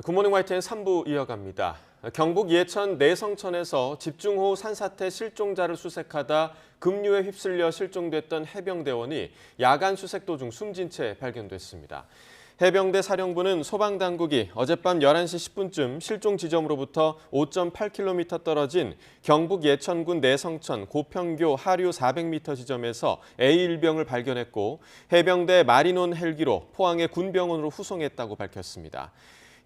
굿모닝 YTN 3부 이어갑니다. 경북 예천 내성천에서 집중호우 산사태 실종자를 수색하다 급류에 휩쓸려 실종됐던 해병대원이 야간 수색 도중 숨진 채 발견됐습니다. 해병대 사령부는 소방당국이 어젯밤 11시 10분쯤 실종 지점으로부터 5.8km 떨어진 경북 예천군 내성천 고평교 하류 400m 지점에서 A1병을 발견했고 해병대 마린원 헬기로 포항의 군병원으로 후송했다고 밝혔습니다.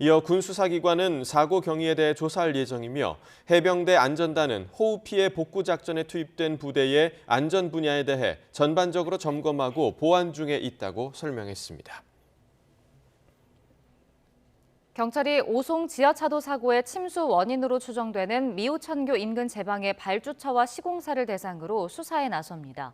이어 군 수사기관은 사고 경위에 대해 조사할 예정이며 해병대 안전단은 호우 피해 복구 작전에 투입된 부대의 안전 분야에 대해 전반적으로 점검하고 보완 중에 있다고 설명했습니다. 경찰이 오송 지하차도 사고의 침수 원인으로 추정되는 미우천교 인근 제방의 발주처와 시공사를 대상으로 수사에 나섭니다.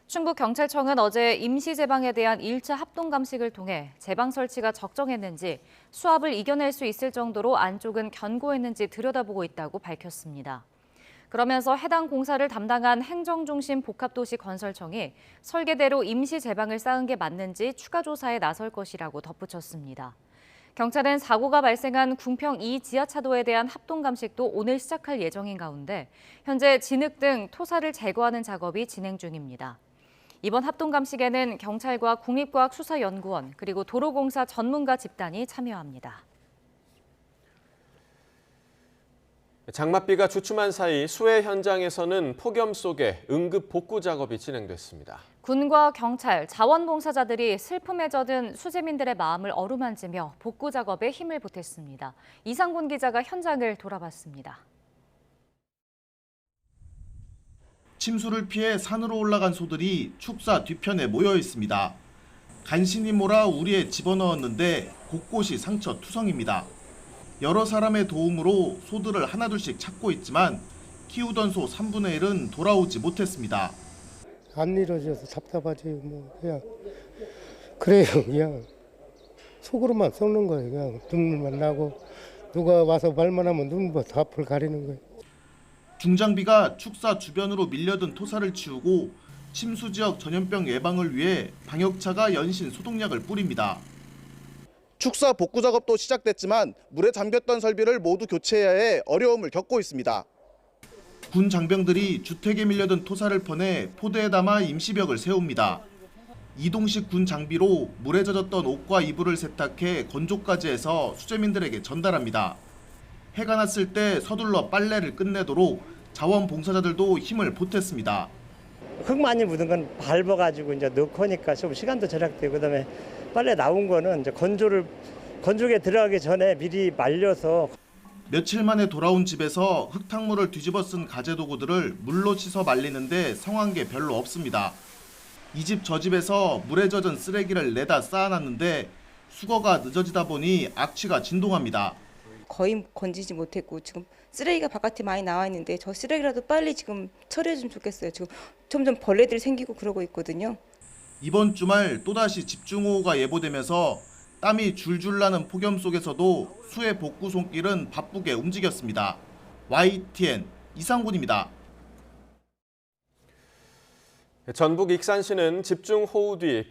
충북경찰청은 어제 임시 제방에 대한 1차 합동 감식을 통해 제방 설치가 적정했는지 수압을 이겨낼 수 있을 정도로 안쪽은 견고했는지 들여다보고 있다고 밝혔습니다. 그러면서 해당 공사를 담당한 행정중심 복합도시건설청이 설계대로 임시 제방을 쌓은 게 맞는지 추가 조사에 나설 것이라고 덧붙였습니다. 경찰은 사고가 발생한 궁평 2 지하차도에 대한 합동 감식도 오늘 시작할 예정인 가운데 현재 진흙 등 토사를 제거하는 작업이 진행 중입니다. 이번 합동 감식에는 경찰과 국립과학수사연구원 그리고 도로공사 전문가 집단이 참여합니다. 장맛비가 주춤한 사이 수해 현장에서는 폭염 속에 응급 복구 작업이 진행됐습니다. 군과 경찰, 자원봉사자들이 슬픔에 젖은 수재민들의 마음을 어루만지며 복구 작업에 힘을 보탰습니다. 이상곤 기자가 현장을 돌아봤습니다. 침수를 피해 산으로 올라간 소들이 축사 뒤편에 모여 있습니다. 간신히 몰아 우리에 집어넣었는데 곳곳이 상처 투성입니다. 여러 사람의 도움으로 소들을 하나둘씩 찾고 있지만 키우던 소 3분의 1은 돌아오지 못했습니다. 안 이루어져서 답답하지 그냥 그래요. 그냥 속으로만 썩는 거예요. 그냥 눈물만 나고 누가 와서 말만 하면 눈물 다 앞을 가리는 거예요. 중장비가 축사 주변으로 밀려든 토사를 치우고 침수 지역 전염병 예방을 위해 방역차가 연신 소독약을 뿌립니다. 축사 복구 작업도 시작됐지만 물에 잠겼던 설비를 모두 교체해야 해 어려움을 겪고 있습니다. 군 장병들이 주택에 밀려든 토사를 퍼내 포대에 담아 임시벽을 세웁니다. 이동식 군 장비로 물에 젖었던 옷과 이불을 세탁해 건조까지 해서 수재민들에게 전달합니다. 해가 났을 때 서둘러 빨래를 끝내도록 자원봉사자들도 힘을 보탰습니다. 흙 많이 묻은 건 밟아가지고 이제 넣고니까 좀 시간도 절약되고 그다음에 빨래 나온 거는 이제 건조기에 들어가기 전에 미리 말려서. 며칠 만에 돌아온 집에서 흙탕물을 뒤집어 쓴 가재도구들을 물로 씻어 말리는데 성한 게 별로 없습니다. 이 집 저 집에서 물에 젖은 쓰레기를 내다 쌓아놨는데 수거가 늦어지다 보니 악취가 진동합니다. 거의 건지지 못했고 지금 쓰레기가 바깥에 많이 나와 있는데 저 쓰레기라도 빨리 지금 처리해주면 좋겠어요. 지금 점점 벌레들이 생기고 그러고 있거든요. 이번 주말 또다시 집중호우가 예보되면서 땀이 줄줄 나는 폭염 속에서도 수해 복구 손길은 바쁘게 움직였습니다. YTN 이상곤입니다. 전북 익산시는 집중호우 뒤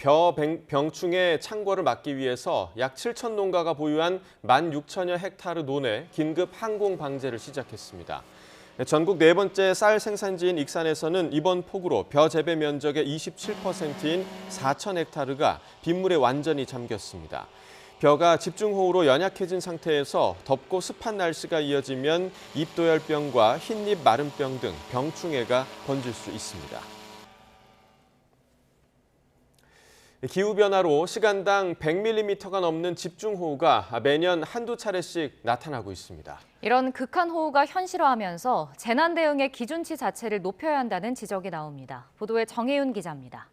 병충해 창궐을 막기 위해서 약 7천 농가가 보유한 16,000여 헥타르 논에 긴급 항공 방제를 시작했습니다. 전국 네 번째 쌀 생산지인 익산에서는 이번 폭우로 벼 재배 면적의 27%인 4,000 헥타르가 빗물에 완전히 잠겼습니다. 벼가 집중호우로 연약해진 상태에서 덥고 습한 날씨가 이어지면 잎도열병과 흰잎 마름병 등 병충해가 번질 수 있습니다. 기후변화로 시간당 100mm가 넘는 집중호우가 매년 한두 차례씩 나타나고 있습니다. 이런 극한호우가 현실화하면서 재난 대응의 기준치 자체를 높여야 한다는 지적이 나옵니다. 보도에 정혜윤 기자입니다.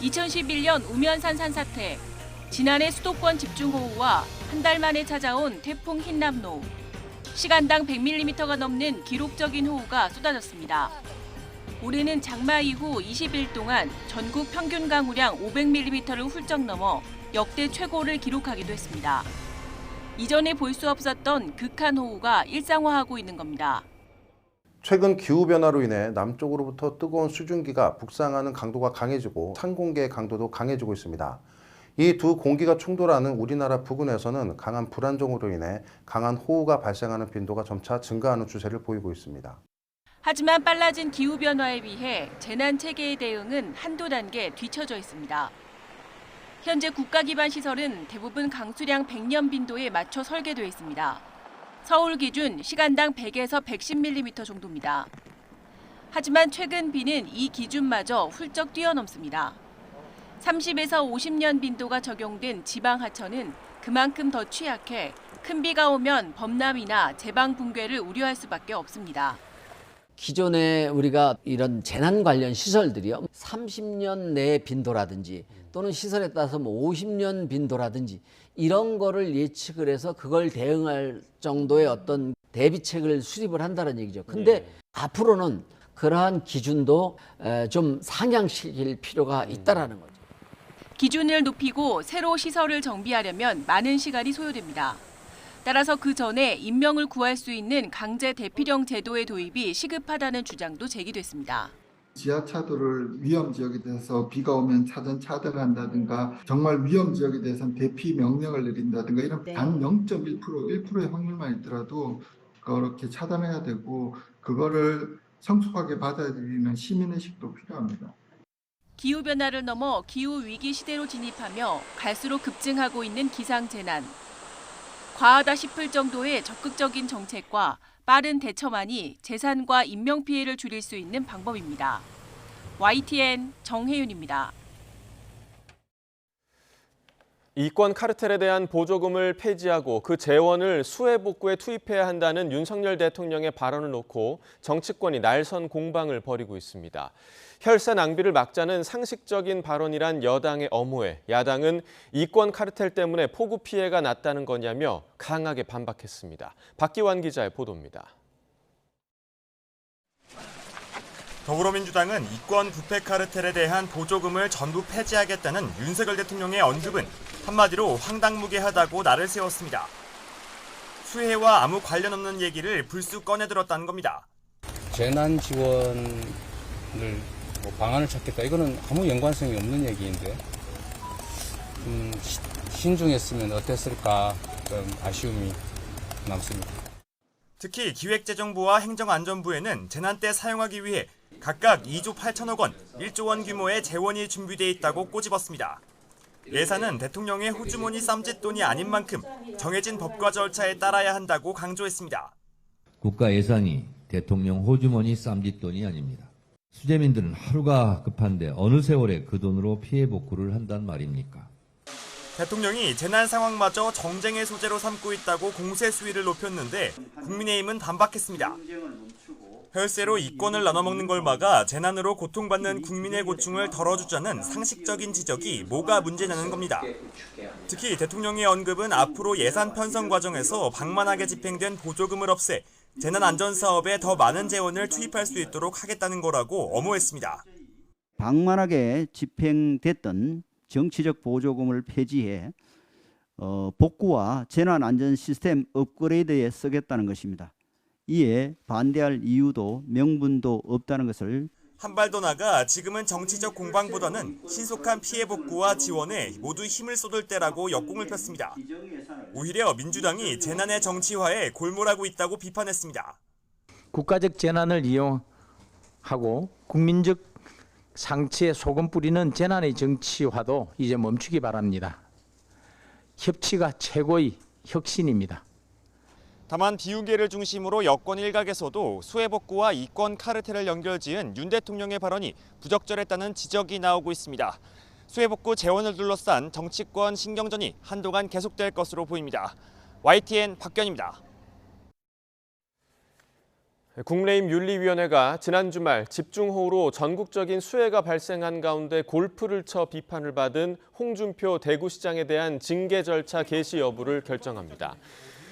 (2011년) 우면산 산사태, 지난해 수도권 집중호우와 한 달 만에 찾아온 태풍 흰남노. 시간당 100mm가 넘는 기록적인 호우가 쏟아졌습니다. 올해는 장마 이후 20일 동안 전국 평균 강우량 500mm를 훌쩍 넘어 역대 최고를 기록하기도 했습니다. 이전에 볼 수 없었던 극한 호우가 일상화하고 있는 겁니다. 최근 기후변화로 인해 남쪽으로부터 뜨거운 수증기가 북상하는 강도가 강해지고 찬공기의 강도도 강해지고 있습니다. 이 두 공기가 충돌하는 우리나라 부근에서는 강한 불안정으로 인해 강한 호우가 발생하는 빈도가 점차 증가하는 추세를 보이고 있습니다. 하지만 빨라진 기후변화에 비해 재난 체계의 대응은 한두 단계 뒤처져 있습니다. 현재 국가 기반 시설은 대부분 강수량 100년 빈도에 맞춰 설계돼 있습니다. 서울 기준 시간당 100에서 110mm 정도입니다. 하지만 최근 비는 이 기준마저 훌쩍 뛰어넘습니다. 30에서 50년 빈도가 적용된 지방 하천은 그만큼 더 취약해 큰 비가 오면 범람이나 제방 붕괴를 우려할 수밖에 없습니다. 기존에 우리가 이런 재난 관련 시설들이요, 30년 내 빈도라든지 또는 시설에 따라서 50년 빈도라든지 이런 거를 예측을 해서 그걸 대응할 정도의 어떤 대비책을 수립을 한다는 얘기죠. 근데 앞으로는 그러한 기준도 좀 상향시킬 필요가 있다라는 거죠. 기준을 높이고 새로 시설을 정비하려면 많은 시간이 소요됩니다. 따라서 그 전에 인명을 구할 수 있는 강제 대피령 제도의 도입이 시급하다는 주장도 제기됐습니다. 지하차도를 위험 지역에 대해서 비가 오면 사전 차단한다든가 정말 위험 지역에 대해서는 대피 명령을 내린다든가 이런 단 0.1%, 1%의 확률만 있더라도 그렇게 차단해야 되고 그거를 성숙하게 받아들이는 시민의식도 필요합니다. 기후변화를 넘어 기후위기 시대로 진입하며 갈수록 급증하고 있는 기상재난. 과하다 싶을 정도의 적극적인 정책과 빠른 대처만이 재산과 인명피해를 줄일 수 있는 방법입니다. YTN 정혜윤입니다. 이권 카르텔에 대한 보조금을 폐지하고 그 재원을 수해 복구에 투입해야 한다는 윤석열 대통령의 발언을 놓고 정치권이 날선 공방을 벌이고 있습니다. 혈세 낭비를 막자는 상식적인 발언이란 여당의 엄호에 야당은 이권 카르텔 때문에 폭우 피해가 났다는 거냐며 강하게 반박했습니다. 박기환 기자의 보도입니다. 더불어민주당은 이권 부패 카르텔에 대한 보조금을 전부 폐지하겠다는 윤석열 대통령의 언급은 한마디로 황당무계하다고 날을 세웠습니다. 수해와 아무 관련 없는 얘기를 불쑥 꺼내들었다는 겁니다. 재난 지원을 방안을 찾겠다. 이거는 아무 연관성이 없는 얘기인데 신중했으면 어땠을까 그런 아쉬움이 남습니다. 특히 기획재정부와 행정안전부에는 재난 때 사용하기 위해 각각 2조 8천억 원, 1조 원 규모의 재원이 준비돼 있다고 꼬집었습니다. 예산은 대통령의 호주머니 쌈짓돈이 아닌 만큼 정해진 법과 절차에 따라야 한다고 강조했습니다. 국가 예산이 대통령 호주머니 쌈짓돈이 아닙니다. 수재민들은 하루가 급한데 어느 세월에 그 돈으로 피해 복구를 한단 말입니까? 대통령이 재난 상황마저 정쟁의 소재로 삼고 있다고 공세 수위를 높였는데 국민의힘은 반박했습니다. 혈세로 이권을 나눠먹는 걸 막아 재난으로 고통받는 국민의 고충을 덜어주자는 상식적인 지적이 뭐가 문제냐는 겁니다. 특히 대통령의 언급은 앞으로 예산 편성 과정에서 방만하게 집행된 보조금을 없애 재난안전사업에 더 많은 재원을 투입할 수 있도록 하겠다는 거라고 엄호했습니다. 방만하게 집행됐던 정치적 보조금을 폐지해 복구와 재난안전 시스템 업그레이드에 쓰겠다는 것입니다. 이에 반대할 이유도 명분도 없다는 것을 한 발 더 나가 지금은 정치적 공방보다는 신속한 피해 복구와 지원에 모두 힘을 쏟을 때라고 역공을 폈습니다. 오히려 민주당이 재난의 정치화에 골몰하고 있다고 비판했습니다. 국가적 재난을 이용하고 국민적 상처에 소금 뿌리는 재난의 정치화도 이제 멈추기 바랍니다. 협치가 최고의 혁신입니다. 다만 비우개를 중심으로 여권 일각에서도 수해 복구와 이권 카르텔을 연결지은 윤 대통령의 발언이 부적절했다는 지적이 나오고 있습니다. 수해 복구 재원을 둘러싼 정치권 신경전이 한동안 계속될 것으로 보입니다. YTN 박견입니다. 국민의힘 윤리위원회가 지난 주말 집중호우로 전국적인 수해가 발생한 가운데 골프를 쳐 비판을 받은 홍준표 대구시장에 대한 징계 절차 개시 여부를 결정합니다.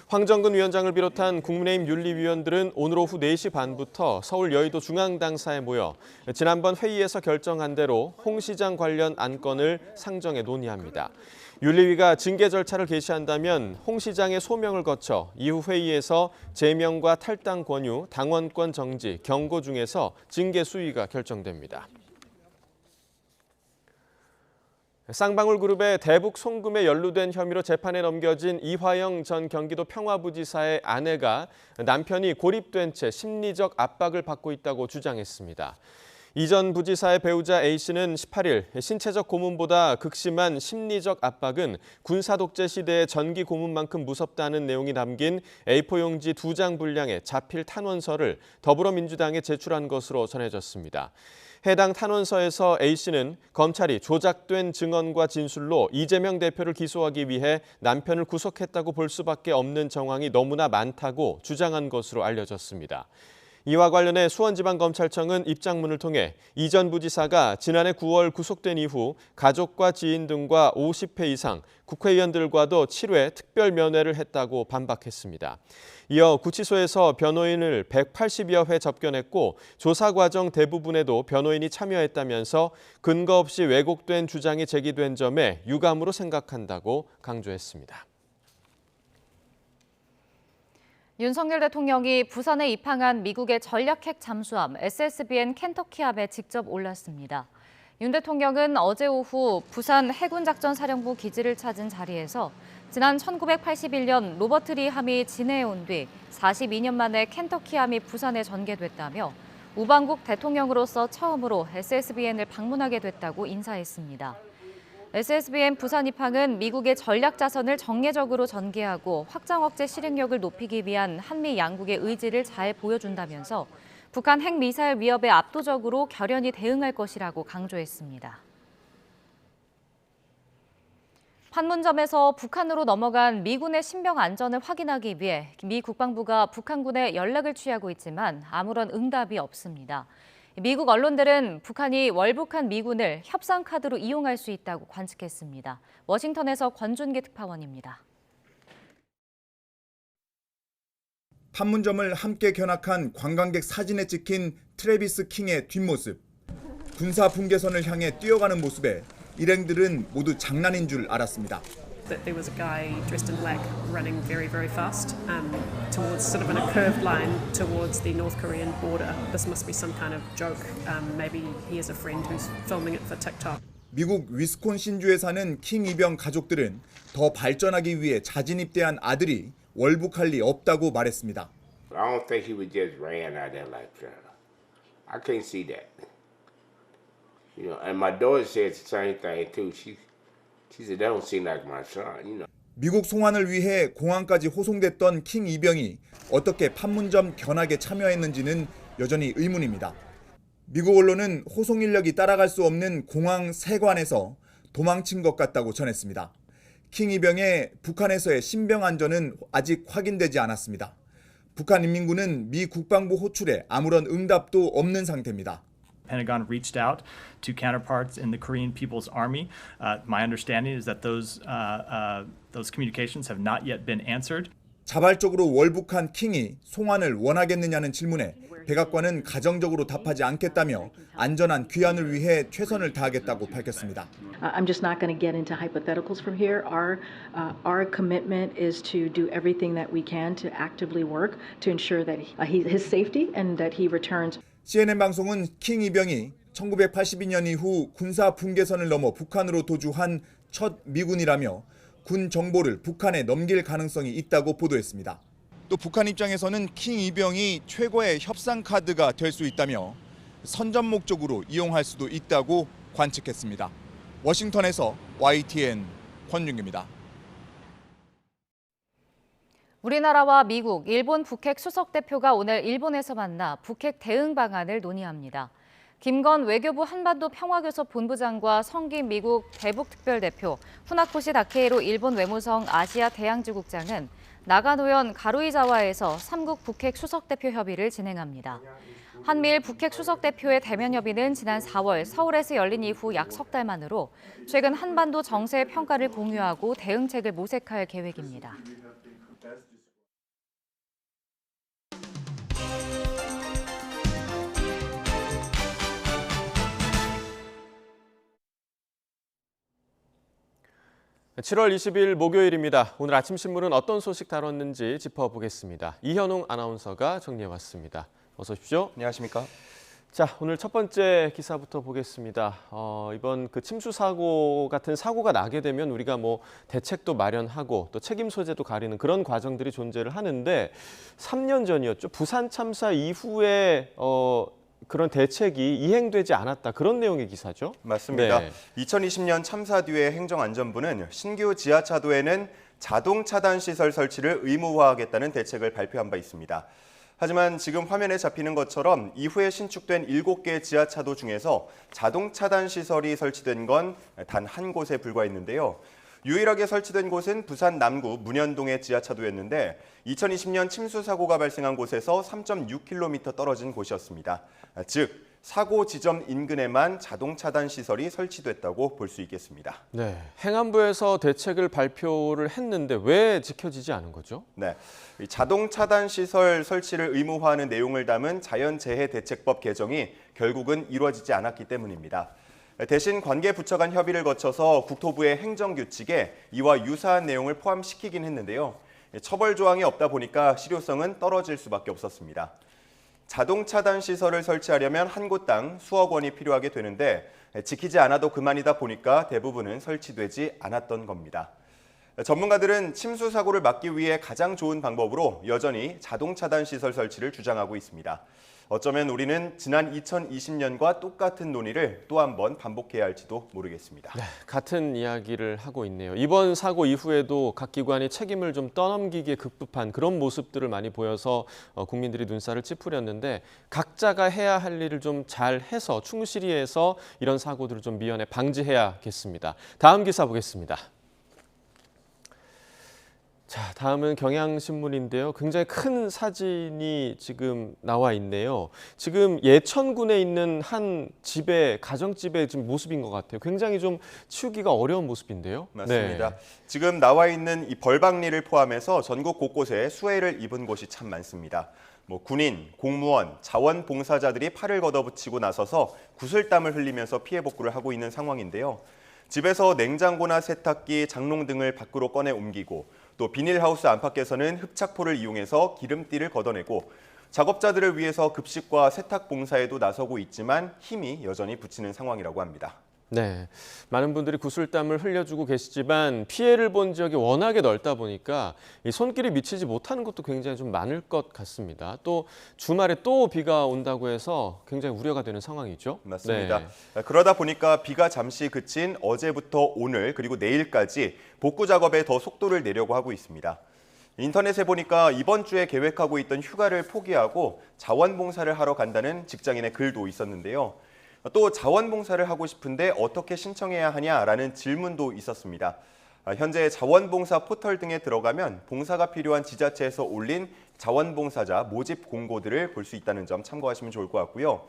황정근 위원장을 비롯한 국민의힘 윤리위원들은 오늘 오후 4시 반부터 서울 여의도 중앙당사에 모여 지난번 회의에서 결정한 대로 홍 시장 관련 안건을 상정해 논의합니다. 윤리위가 징계 절차를 개시한다면 홍 시장의 소명을 거쳐 이후 회의에서 제명과 탈당 권유, 당원권 정지, 경고 중에서 징계 수위가 결정됩니다. 쌍방울그룹의 대북 송금에 연루된 혐의로 재판에 넘겨진 이화영 전 경기도 평화부지사의 아내가 남편이 고립된 채 심리적 압박을 받고 있다고 주장했습니다. 이 전 부지사의 배우자 A씨는 18일 신체적 고문보다 극심한 심리적 압박은 군사독재 시대의 전기 고문만큼 무섭다는 내용이 담긴 A4 용지 2장 분량의 자필 탄원서를 더불어민주당에 제출한 것으로 전해졌습니다. 해당 탄원서에서 A씨는 검찰이 조작된 증언과 진술로 이재명 대표를 기소하기 위해 남편을 구속했다고 볼 수밖에 없는 정황이 너무나 많다고 주장한 것으로 알려졌습니다. 이와 관련해 수원지방검찰청은 입장문을 통해 이 전 부지사가 지난해 9월 구속된 이후 가족과 지인 등과 50회 이상 국회의원들과도 7회 특별 면회를 했다고 반박했습니다. 이어 구치소에서 변호인을 180여 회 접견했고 조사 과정 대부분에도 변호인이 참여했다면서 근거 없이 왜곡된 주장이 제기된 점에 유감으로 생각한다고 강조했습니다. 윤석열 대통령이 부산에 입항한 미국의 전략핵 잠수함 SSBN 켄터키함에 직접 올랐습니다. 윤 대통령은 어제 오후 부산 해군작전사령부 기지를 찾은 자리에서 지난 1981년 로버트 리 함이 진해온 뒤 42년 만에 켄터키함이 부산에 전개됐다며 우방국 대통령으로서 처음으로 SSBN을 방문하게 됐다고 인사했습니다. SSBN 부산 입항은 미국의 전략 자선을 정례적으로 전개하고 확장 억제 실행력을 높이기 위한 한미 양국의 의지를 잘 보여준다면서 북한 핵미사일 위협에 압도적으로 결연히 대응할 것이라고 강조했습니다. 판문점에서 북한으로 넘어간 미군의 신병 안전을 확인하기 위해 미 국방부가 북한군에 연락을 취하고 있지만 아무런 응답이 없습니다. 미국 언론들은 북한이 월북한 미군을 협상 카드로 이용할 수 있다고 관측했습니다. 워싱턴에서 권준기 특파원입니다. 판문점을 함께 견학한 관광객 사진에 찍힌 트래비스 킹의 뒷모습. 군사 분계선을 향해 뛰어가는 모습에 일행들은 모두 장난인 줄 알았습니다. That there was a guy dressed in black running very, very fast towards sort of in a curved line towards the North Korean border. This must be some kind of joke. Maybe he has a friend who's filming it for TikTok. 미국 위스콘신주에 사는 킹 이병 가족들은 더 발전하기 위해 자진 입대한 아들이 월북할 리 없다고 말했습니다. I don't think he was just ran out there like that. I can't see that. You know, and my daughter said the same thing too. She said, "That don't seem like my son." You know. 미국 송환을 위해 공항까지 호송됐던 킹 이병이 어떻게 판문점 견학에 참여했는지는 여전히 의문입니다. 미국 언론은 호송 인력이 따라갈 수 없는 공항 세관에서 도망친 것 같다고 전했습니다. 킹 이병의 북한에서의 신병 안전은 아직 확인되지 않았습니다. 북한 인민군은 미 국방부 호출에 아무런 응답도 없는 상태입니다. Pentagon reached out to counterparts in the Korean People's Army. My understanding is that those communications have not yet been answered. 자발적으로 월북한 킹이 송환을 원하겠느냐는 질문에 백악관은 가정적으로 답하지 않겠다며 안전한 귀환을 위해 최선을 다하겠다고 밝혔습니다. I'm just not going to get into hypotheticals from here. Our commitment is to do everything that we can to actively work to ensure that his safety and that he returns. CNN 방송은 킹 이병이 1982년 이후 군사 분계선을 넘어 북한으로 도주한 첫 미군이라며 군 정보를 북한에 넘길 가능성이 있다고 보도했습니다. 또 북한 입장에서는 킹 이병이 최고의 협상 카드가 될 수 있다며 선전 목적으로 이용할 수도 있다고 관측했습니다. 워싱턴에서 YTN 권윤기입니다. 우리나라와 미국, 일본 북핵 수석 대표가 오늘 일본에서 만나 북핵 대응 방안을 논의합니다. 김건 외교부 한반도 평화교섭 본부장과 성김 미국 대북특별대표, 후나코시 다케이로 일본 외무성 아시아 대양지국장은 나가노현 가루이자와에서 3국 북핵 수석 대표 협의를 진행합니다. 한미일 북핵 수석 대표의 대면 협의는 지난 4월 서울에서 열린 이후 약 석 달 만으로 최근 한반도 정세의 평가를 공유하고 대응책을 모색할 계획입니다. 7월 20일 목요일입니다. 오늘 아침 신문은 어떤 소식 다뤘는지 짚어보겠습니다. 이현웅 아나운서가 정리해왔습니다. 어서 오십시오. 안녕하십니까? 자, 오늘 첫 번째 기사부터 보겠습니다. 이번 그 침수 사고 같은 사고가 나게 되면 우리가 뭐 대책도 마련하고 또 책임 소재도 가리는 그런 과정들이 존재를 하는데 3년 전이었죠. 부산 참사 이후에 그런 대책이 이행되지 않았다. 그런 내용의 기사죠. 맞습니다. 네. 2020년 참사 뒤에 행정안전부는 신규 지하차도에는 자동 차단 시설 설치를 의무화하겠다는 대책을 발표한 바 있습니다. 하지만 지금 화면에 잡히는 것처럼 이후에 신축된 7개 지하차도 중에서 자동 차단 시설이 설치된 건 단 한 곳에 불과했는데요. 유일하게 설치된 곳은 부산 남구 문현동의 지하차도였는데 2020년 침수 사고가 발생한 곳에서 3.6km 떨어진 곳이었습니다. 즉, 사고 지점 인근에만 자동 차단 시설이 설치됐다고 볼 수 있겠습니다. 네, 행안부에서 대책을 발표를 했는데 왜 지켜지지 않은 거죠? 네, 자동 차단 시설 설치를 의무화하는 내용을 담은 자연재해대책법 개정이 결국은 이루어지지 않았기 때문입니다. 대신 관계 부처 간 협의를 거쳐서 국토부의 행정규칙에 이와 유사한 내용을 포함시키긴 했는데요. 처벌 조항이 없다 보니까 실효성은 떨어질 수밖에 없었습니다. 자동 차단 시설을 설치하려면 한 곳당 수억 원이 필요하게 되는데 지키지 않아도 그만이다 보니까 대부분은 설치되지 않았던 겁니다. 전문가들은 침수 사고를 막기 위해 가장 좋은 방법으로 여전히 자동 차단 시설 설치를 주장하고 있습니다. 어쩌면 우리는 지난 2020년과 똑같은 논의를 또 한 번 반복해야 할지도 모르겠습니다. 네, 같은 이야기를 하고 있네요. 이번 사고 이후에도 각 기관이 책임을 좀 떠넘기기에 급급한 그런 모습들을 많이 보여서 국민들이 눈살을 찌푸렸는데 각자가 해야 할 일을 좀 잘 해서 충실히 해서 이런 사고들을 좀 미연에 방지해야겠습니다. 다음 기사 보겠습니다. 자, 다음은 경향신문인데요. 굉장히 큰 사진이 지금 나와 있네요. 지금 예천군에 있는 한 집의 가정집의 지금 모습인 것 같아요. 굉장히 좀 치우기가 어려운 모습인데요. 맞습니다. 네. 지금 나와 있는 이 벌방리를 포함해서 전국 곳곳에 수해를 입은 곳이 참 많습니다. 군인, 공무원, 자원봉사자들이 팔을 걷어붙이고 나서서 구슬땀을 흘리면서 피해 복구를 하고 있는 상황인데요. 집에서 냉장고나 세탁기, 장롱 등을 밖으로 꺼내 옮기고 또 비닐하우스 안팎에서는 흡착포를 이용해서 기름띠를 걷어내고 작업자들을 위해서 급식과 세탁 봉사에도 나서고 있지만 힘이 여전히 붙이는 상황이라고 합니다. 네, 많은 분들이 구슬땀을 흘려주고 계시지만 피해를 본 지역이 워낙에 넓다 보니까 이 손길이 미치지 못하는 것도 굉장히 좀 많을 것 같습니다. 또 주말에 또 비가 온다고 해서 굉장히 우려가 되는 상황이죠. 맞습니다. 네. 그러다 보니까 비가 잠시 그친 어제부터 오늘 그리고 내일까지 복구 작업에 더 속도를 내려고 하고 있습니다. 인터넷에 보니까 이번 주에 계획하고 있던 휴가를 포기하고 자원봉사를 하러 간다는 직장인의 글도 있었는데요. 또 자원봉사를 하고 싶은데 어떻게 신청해야 하냐라는 질문도 있었습니다. 현재 자원봉사 포털 등에 들어가면 봉사가 필요한 지자체에서 올린 자원봉사자 모집 공고들을 볼 수 있다는 점 참고하시면 좋을 것 같고요.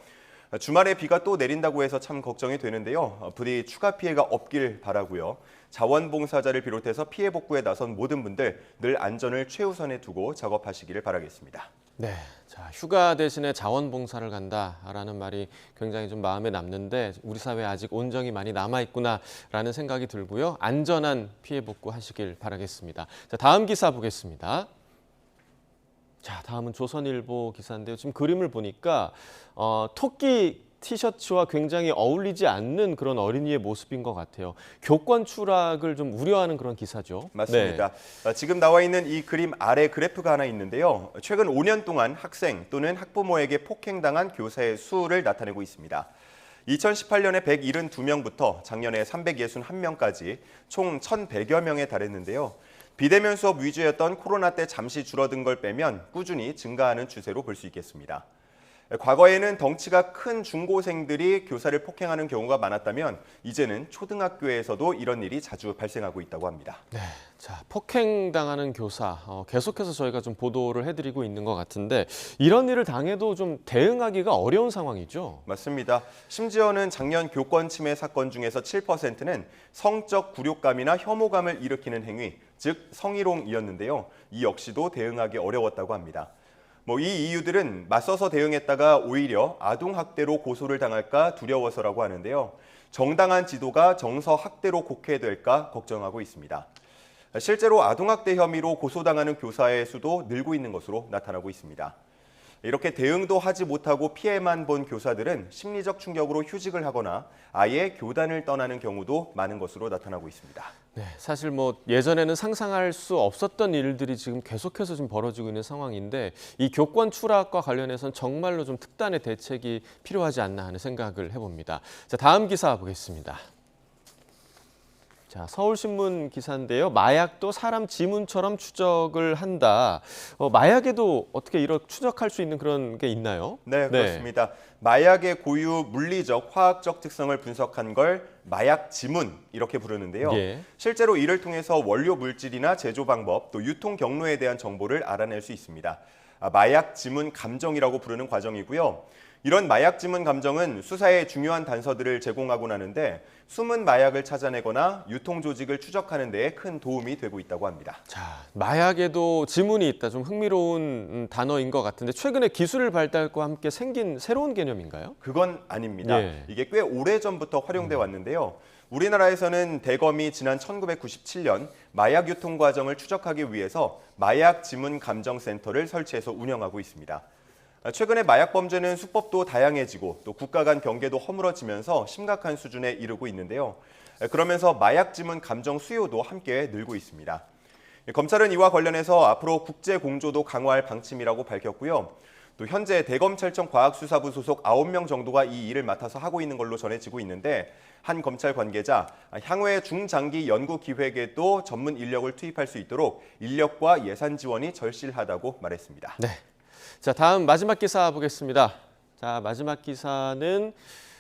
주말에 비가 또 내린다고 해서 참 걱정이 되는데요. 부디 추가 피해가 없길 바라고요. 자원봉사자를 비롯해서 피해 복구에 나선 모든 분들 늘 안전을 최우선에 두고 작업하시기를 바라겠습니다. 네, 자, 휴가 대신에 자원봉사를 간다라는 말이 굉장히 좀 마음에 남는데 우리 사회에 아직 온정이 많이 남아있구나라는 생각이 들고요. 안전한 피해 복구하시길 바라겠습니다. 자, 다음 기사 보겠습니다. 자, 다음은 조선일보 기사인데요. 지금 그림을 보니까 토끼 티셔츠와 굉장히 어울리지 않는 그런 어린이의 모습인 것 같아요. 교권 추락을 좀 우려하는 그런 기사죠. 맞습니다. 네. 지금 나와 있는 이 그림 아래 그래프가 하나 있는데요. 최근 5년 동안 학생 또는 학부모에게 폭행당한 교사의 수를 나타내고 있습니다. 2018년에 172명부터 작년에 361명까지 총 1,100여 명에 달했는데요. 비대면 수업 위주였던 코로나 때 잠시 줄어든 걸 빼면 꾸준히 증가하는 추세로 볼 수 있겠습니다. 과거에는 덩치가 큰 중고생들이 교사를 폭행하는 경우가 많았다면 이제는 초등학교에서도 이런 일이 자주 발생하고 있다고 합니다. 네, 자, 폭행당하는 교사 계속해서 저희가 좀 보도를 해드리고 있는 것 같은데 이런 일을 당해도 좀 대응하기가 어려운 상황이죠. 맞습니다. 심지어는 작년 교권 침해 사건 중에서 7%는 성적 굴욕감이나 혐오감을 일으키는 행위, 즉 성희롱이었는데요. 이 역시도 대응하기 어려웠다고 합니다. 이 이유들은 맞서서 대응했다가 오히려 아동학대로 고소를 당할까 두려워서라고 하는데요. 정당한 지도가 정서학대로 곡해될까 걱정하고 있습니다. 실제로 아동학대 혐의로 고소당하는 교사의 수도 늘고 있는 것으로 나타나고 있습니다. 이렇게 대응도 하지 못하고 피해만 본 교사들은 심리적 충격으로 휴직을 하거나 아예 교단을 떠나는 경우도 많은 것으로 나타나고 있습니다. 네, 사실 예전에는 상상할 수 없었던 일들이 지금 계속해서 좀 벌어지고 있는 상황인데 이 교권 추락과 관련해서는 정말로 좀 특단의 대책이 필요하지 않나 하는 생각을 해봅니다. 자, 다음 기사 보겠습니다. 자, 서울신문 기사인데요. 마약도 사람 지문처럼 추적을 한다. 마약에도 어떻게 이렇게 추적할 수 있는 그런 게 있나요? 네, 그렇습니다. 마약의 고유 물리적, 화학적 특성을 분석한 걸 마약 지문 이렇게 부르는데요. 예. 실제로 이를 통해서 원료 물질이나 제조 방법, 또 유통 경로에 대한 정보를 알아낼 수 있습니다. 마약 지문 감정이라고 부르는 과정이고요. 이런 마약 지문 감정은 수사에 중요한 단서들을 제공하곤 하는데 숨은 마약을 찾아내거나 유통 조직을 추적하는 데에 큰 도움이 되고 있다고 합니다. 자, 마약에도 지문이 있다. 좀 흥미로운 단어인 것 같은데 최근에 기술 발달과 함께 생긴 새로운 개념인가요? 그건 아닙니다. 예. 이게 꽤 오래전부터 활용돼 왔는데요. 우리나라에서는 대검이 지난 1997년 마약 유통 과정을 추적하기 위해서 마약 지문 감정 센터를 설치해서 운영하고 있습니다. 최근에 마약 범죄는 수법도 다양해지고 또 국가 간 경계도 허물어지면서 심각한 수준에 이르고 있는데요. 그러면서 마약 지문 감정 수요도 함께 늘고 있습니다. 검찰은 이와 관련해서 앞으로 국제 공조도 강화할 방침이라고 밝혔고요. 또 현재 대검찰청 과학수사부 소속 9명 정도가 이 일을 맡아서 하고 있는 걸로 전해지고 있는데 한 검찰 관계자, 향후에 중장기 연구 기획에도 전문 인력을 투입할 수 있도록 인력과 예산 지원이 절실하다고 말했습니다. 네. 자, 다음 마지막 기사 보겠습니다. 자, 마지막 기사는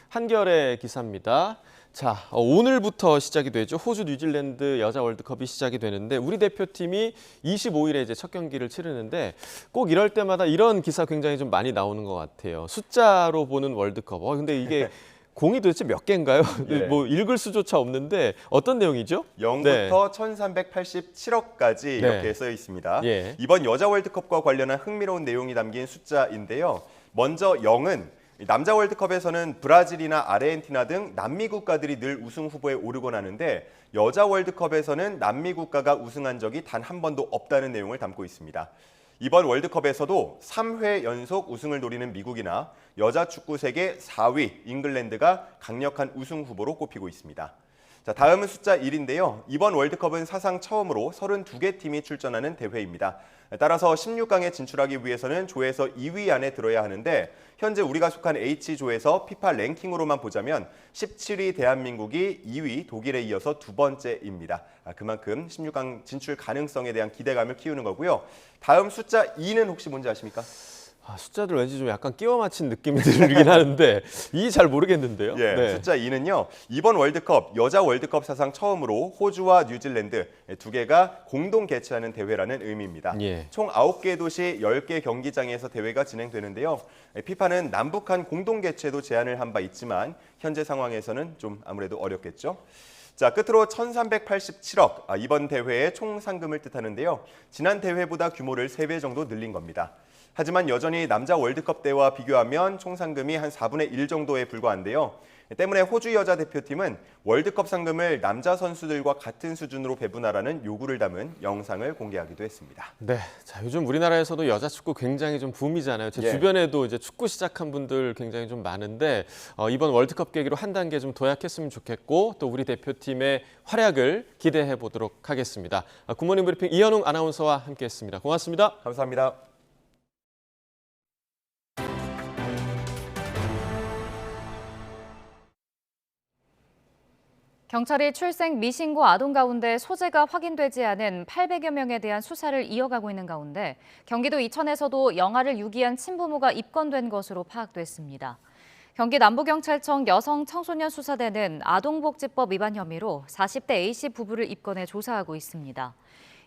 한겨레 기사입니다. 자, 오늘부터 시작이 되죠. 호주 뉴질랜드 여자 월드컵이 시작이 되는데 우리 대표팀이 25일에 이제 첫 경기를 치르는데 꼭 이럴 때마다 이런 기사 굉장히 좀 많이 나오는 것 같아요. 숫자로 보는 월드컵. 근데 이게 공이 도대체 몇 개인가요? 예. 읽을 수조차 없는데 어떤 내용이죠? 0부터 1387억까지 이렇게 써 있습니다. 예. 이번 여자 월드컵과 관련한 흥미로운 내용이 담긴 숫자인데요. 먼저 0은 남자 월드컵에서는 브라질이나 아르헨티나 등 남미 국가들이 늘 우승 후보에 오르곤 하는데 여자 월드컵에서는 남미 국가가 우승한 적이 단 한 번도 없다는 내용을 담고 있습니다. 이번 월드컵에서도 3회 연속 우승을 노리는 미국이나 여자 축구 세계 4위 잉글랜드가 강력한 우승 후보로 꼽히고 있습니다. 자, 다음은 숫자 1인데요. 이번 월드컵은 사상 처음으로 32개 팀이 출전하는 대회입니다. 따라서 16강에 진출하기 위해서는 조에서 2위 안에 들어야 하는데 현재 우리가 속한 H조에서 피파 랭킹으로만 보자면 17위 대한민국이 2위 독일에 이어서 두 번째입니다. 그만큼 16강 진출 가능성에 대한 기대감을 키우는 거고요. 다음 숫자 2는 혹시 뭔지 아십니까? 숫자들 왠지 좀 약간 끼워 맞힌 느낌이 들긴 하는데 이 잘 모르겠는데요. 예, 네. 숫자 2는요. 이번 월드컵, 여자 월드컵 사상 처음으로 호주와 뉴질랜드 두 개가 공동 개최하는 대회라는 의미입니다. 예. 총 9개 도시 10개 경기장에서 대회가 진행되는데요. 피파는 남북한 공동 개최도 제안을 한 바 있지만 현재 상황에서는 좀 아무래도 어렵겠죠. 자, 끝으로 1387억, 이번 대회의 총 상금을 뜻하는데요. 지난 대회보다 규모를 3배 정도 늘린 겁니다. 하지만 여전히 남자 월드컵 때와 비교하면 총 상금이 한 4분의 1 정도에 불과한데요. 때문에 호주 여자 대표팀은 월드컵 상금을 남자 선수들과 같은 수준으로 배분하라는 요구를 담은 영상을 공개하기도 했습니다. 네, 자, 요즘 우리나라에서도 여자 축구 굉장히 좀 붐이잖아요. 제 주변에도 이제 축구 시작한 분들 굉장히 좀 많은데 이번 월드컵 계기로 한 단계 좀 도약했으면 좋겠고 또 우리 대표팀의 활약을 기대해 보도록 하겠습니다. 굿모닝 브리핑 이현웅 아나운서와 함께했습니다. 고맙습니다. 감사합니다. 경찰이 출생 미신고 아동 가운데 소재가 확인되지 않은 800여 명에 대한 수사를 이어가고 있는 가운데 경기도 이천에서도 영아를 유기한 친부모가 입건된 것으로 파악됐습니다. 경기 남부경찰청 여성청소년수사대는 아동복지법 위반 혐의로 40대 A씨 부부를 입건해 조사하고 있습니다.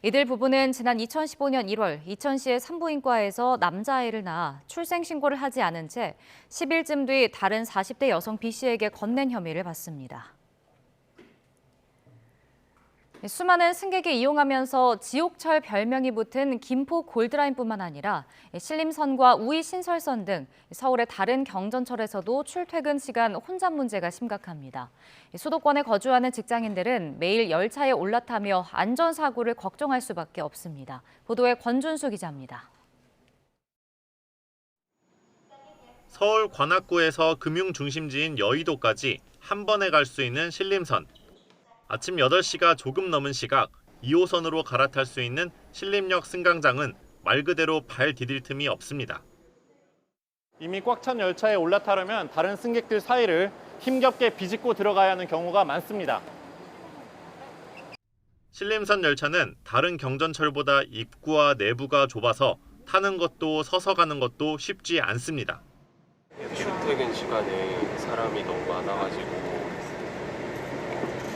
이들 부부는 지난 2015년 1월 이천시의 산부인과에서 남자아이를 낳아 출생신고를 하지 않은 채 10일쯤 뒤 다른 40대 여성 B씨에게 건넨 혐의를 받습니다. 수많은 승객이 이용하면서 지옥철 별명이 붙은 김포 골드라인뿐만 아니라 신림선과 우이 신설선 등 서울의 다른 경전철에서도 출퇴근 시간 혼잡 문제가 심각합니다. 수도권에 거주하는 직장인들은 매일 열차에 올라타며 안전사고를 걱정할 수밖에 없습니다. 보도에 권준수 기자입니다. 서울 관악구에서 금융 중심지인 여의도까지 한 번에 갈 수 있는 신림선. 아침 8시가 조금 넘은 시각 2호선으로 갈아탈 수 있는 신림역 승강장은 말 그대로 발 디딜 틈이 없습니다. 이미 꽉 찬 열차에 올라타려면 다른 승객들 사이를 힘겹게 비집고 들어가야 하는 경우가 많습니다. 신림선 열차는 다른 경전철보다 입구와 내부가 좁아서 타는 것도 서서 가는 것도 쉽지 않습니다. 출퇴근 시간에 사람이 너무 많아가지고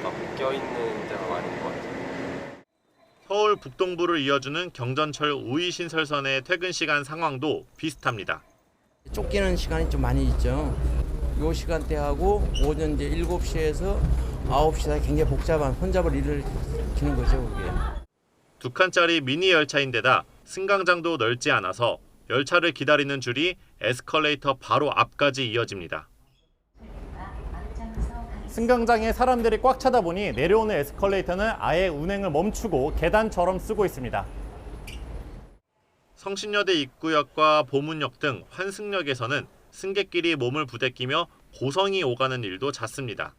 막 껴있는 데가 많은 것 같아요. 서울 북동부를 이어주는 경전철 우이 신설선의 퇴근 시간 상황도 비슷합니다. 쫓기는 시간이 좀 많이 있죠. 요 시간대하고 오전 이제 7시에서 9시 사이 굉장히 복잡한 혼잡을 일으키는 거죠, 그게. 2칸짜리 미니 열차인데다 승강장도 넓지 않아서 열차를 기다리는 줄이 에스컬레이터 바로 앞까지 이어집니다. 승강장에 사람들이 꽉 차다 보니 내려오는 에스컬레이터는 아예 운행을 멈추고 계단처럼 쓰고 있습니다. 성신여대 입구역과 보문역 등 환승역에서는 승객끼리 몸을 부대끼며 고성이 오가는 일도 잦습니다.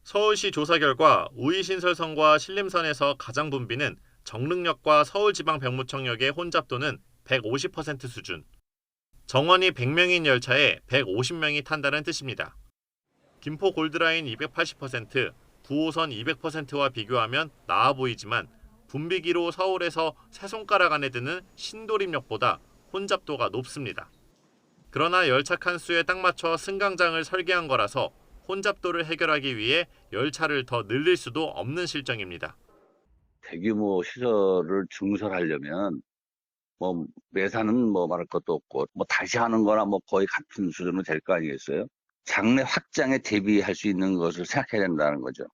서울시 조사 결과 우이신설선과 신림선에서 가장 붐비는 정릉역과 서울지방병무청역의 혼잡도는 150% 수준. 정원이 100명인 열차에 150명이 탄다는 뜻입니다. 김포 골드라인 280%, 9호선 200%와 비교하면 나아 보이지만 붐비기로 서울에서 세 손가락 안에 드는 신도림역보다 혼잡도가 높습니다. 그러나 열차 칸수에 딱 맞춰 승강장을 설계한 거라서 혼잡도를 해결하기 위해 열차를 더 늘릴 수도 없는 실정입니다. 대규모 시설을 증설하려면 매사는 말할 것도 없고 다시 하는 거나 거의 같은 수준으로 될 거 아니겠어요? 장래 확장에 대비할 수 있는 것을 생각해야 된다는 거죠.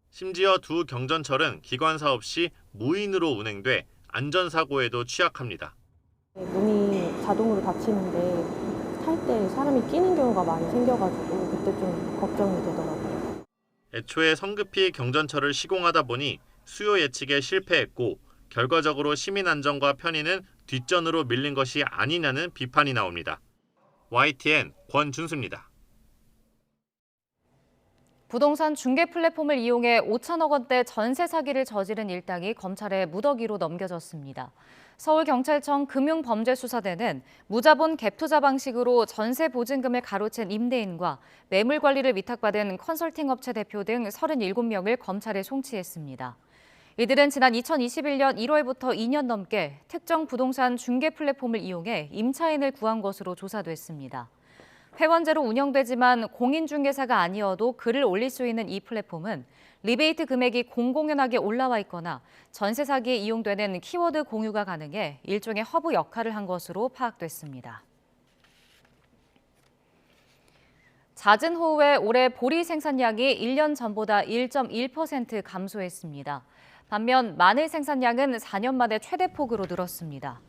심지어 두 경전철은 기관사 없이 무인으로 운행돼 안전사고에도 취약합니다. 문이 자동으로 닫히는데 탈 때 사람이 끼는 경우가 많이 생겨가지고 그때 좀 걱정이 되더라고요. 애초에 성급히 경전철을 시공하다 보니 수요 예측에 실패했고 결과적으로 시민 안전과 편의는 뒷전으로 밀린 것이 아니냐는 비판이 나옵니다. YTN 권준수입니다. 부동산 중개 플랫폼을 이용해 5천억 원대 전세 사기를 저지른 일당이 검찰에 무더기로 넘겨졌습니다. 서울경찰청 금융범죄수사대는 무자본 갭투자 방식으로 전세 보증금을 가로챈 임대인과 매물 관리를 위탁받은 컨설팅 업체 대표 등 37명을 검찰에 송치했습니다. 이들은 지난 2021년 1월부터 2년 넘게 특정 부동산 중개 플랫폼을 이용해 임차인을 구한 것으로 조사됐습니다. 회원제로 운영되지만 공인중개사가 아니어도 글을 올릴 수 있는 이 플랫폼은 리베이트 금액이 공공연하게 올라와 있거나 전세 사기에 이용되는 키워드 공유가 가능해 일종의 허브 역할을 한 것으로 파악됐습니다. 잦은 호우에 올해 보리 생산량이 1년 전보다 1.1% 감소했습니다. 반면 마늘 생산량은 4년 만에 최대폭으로 늘었습니다.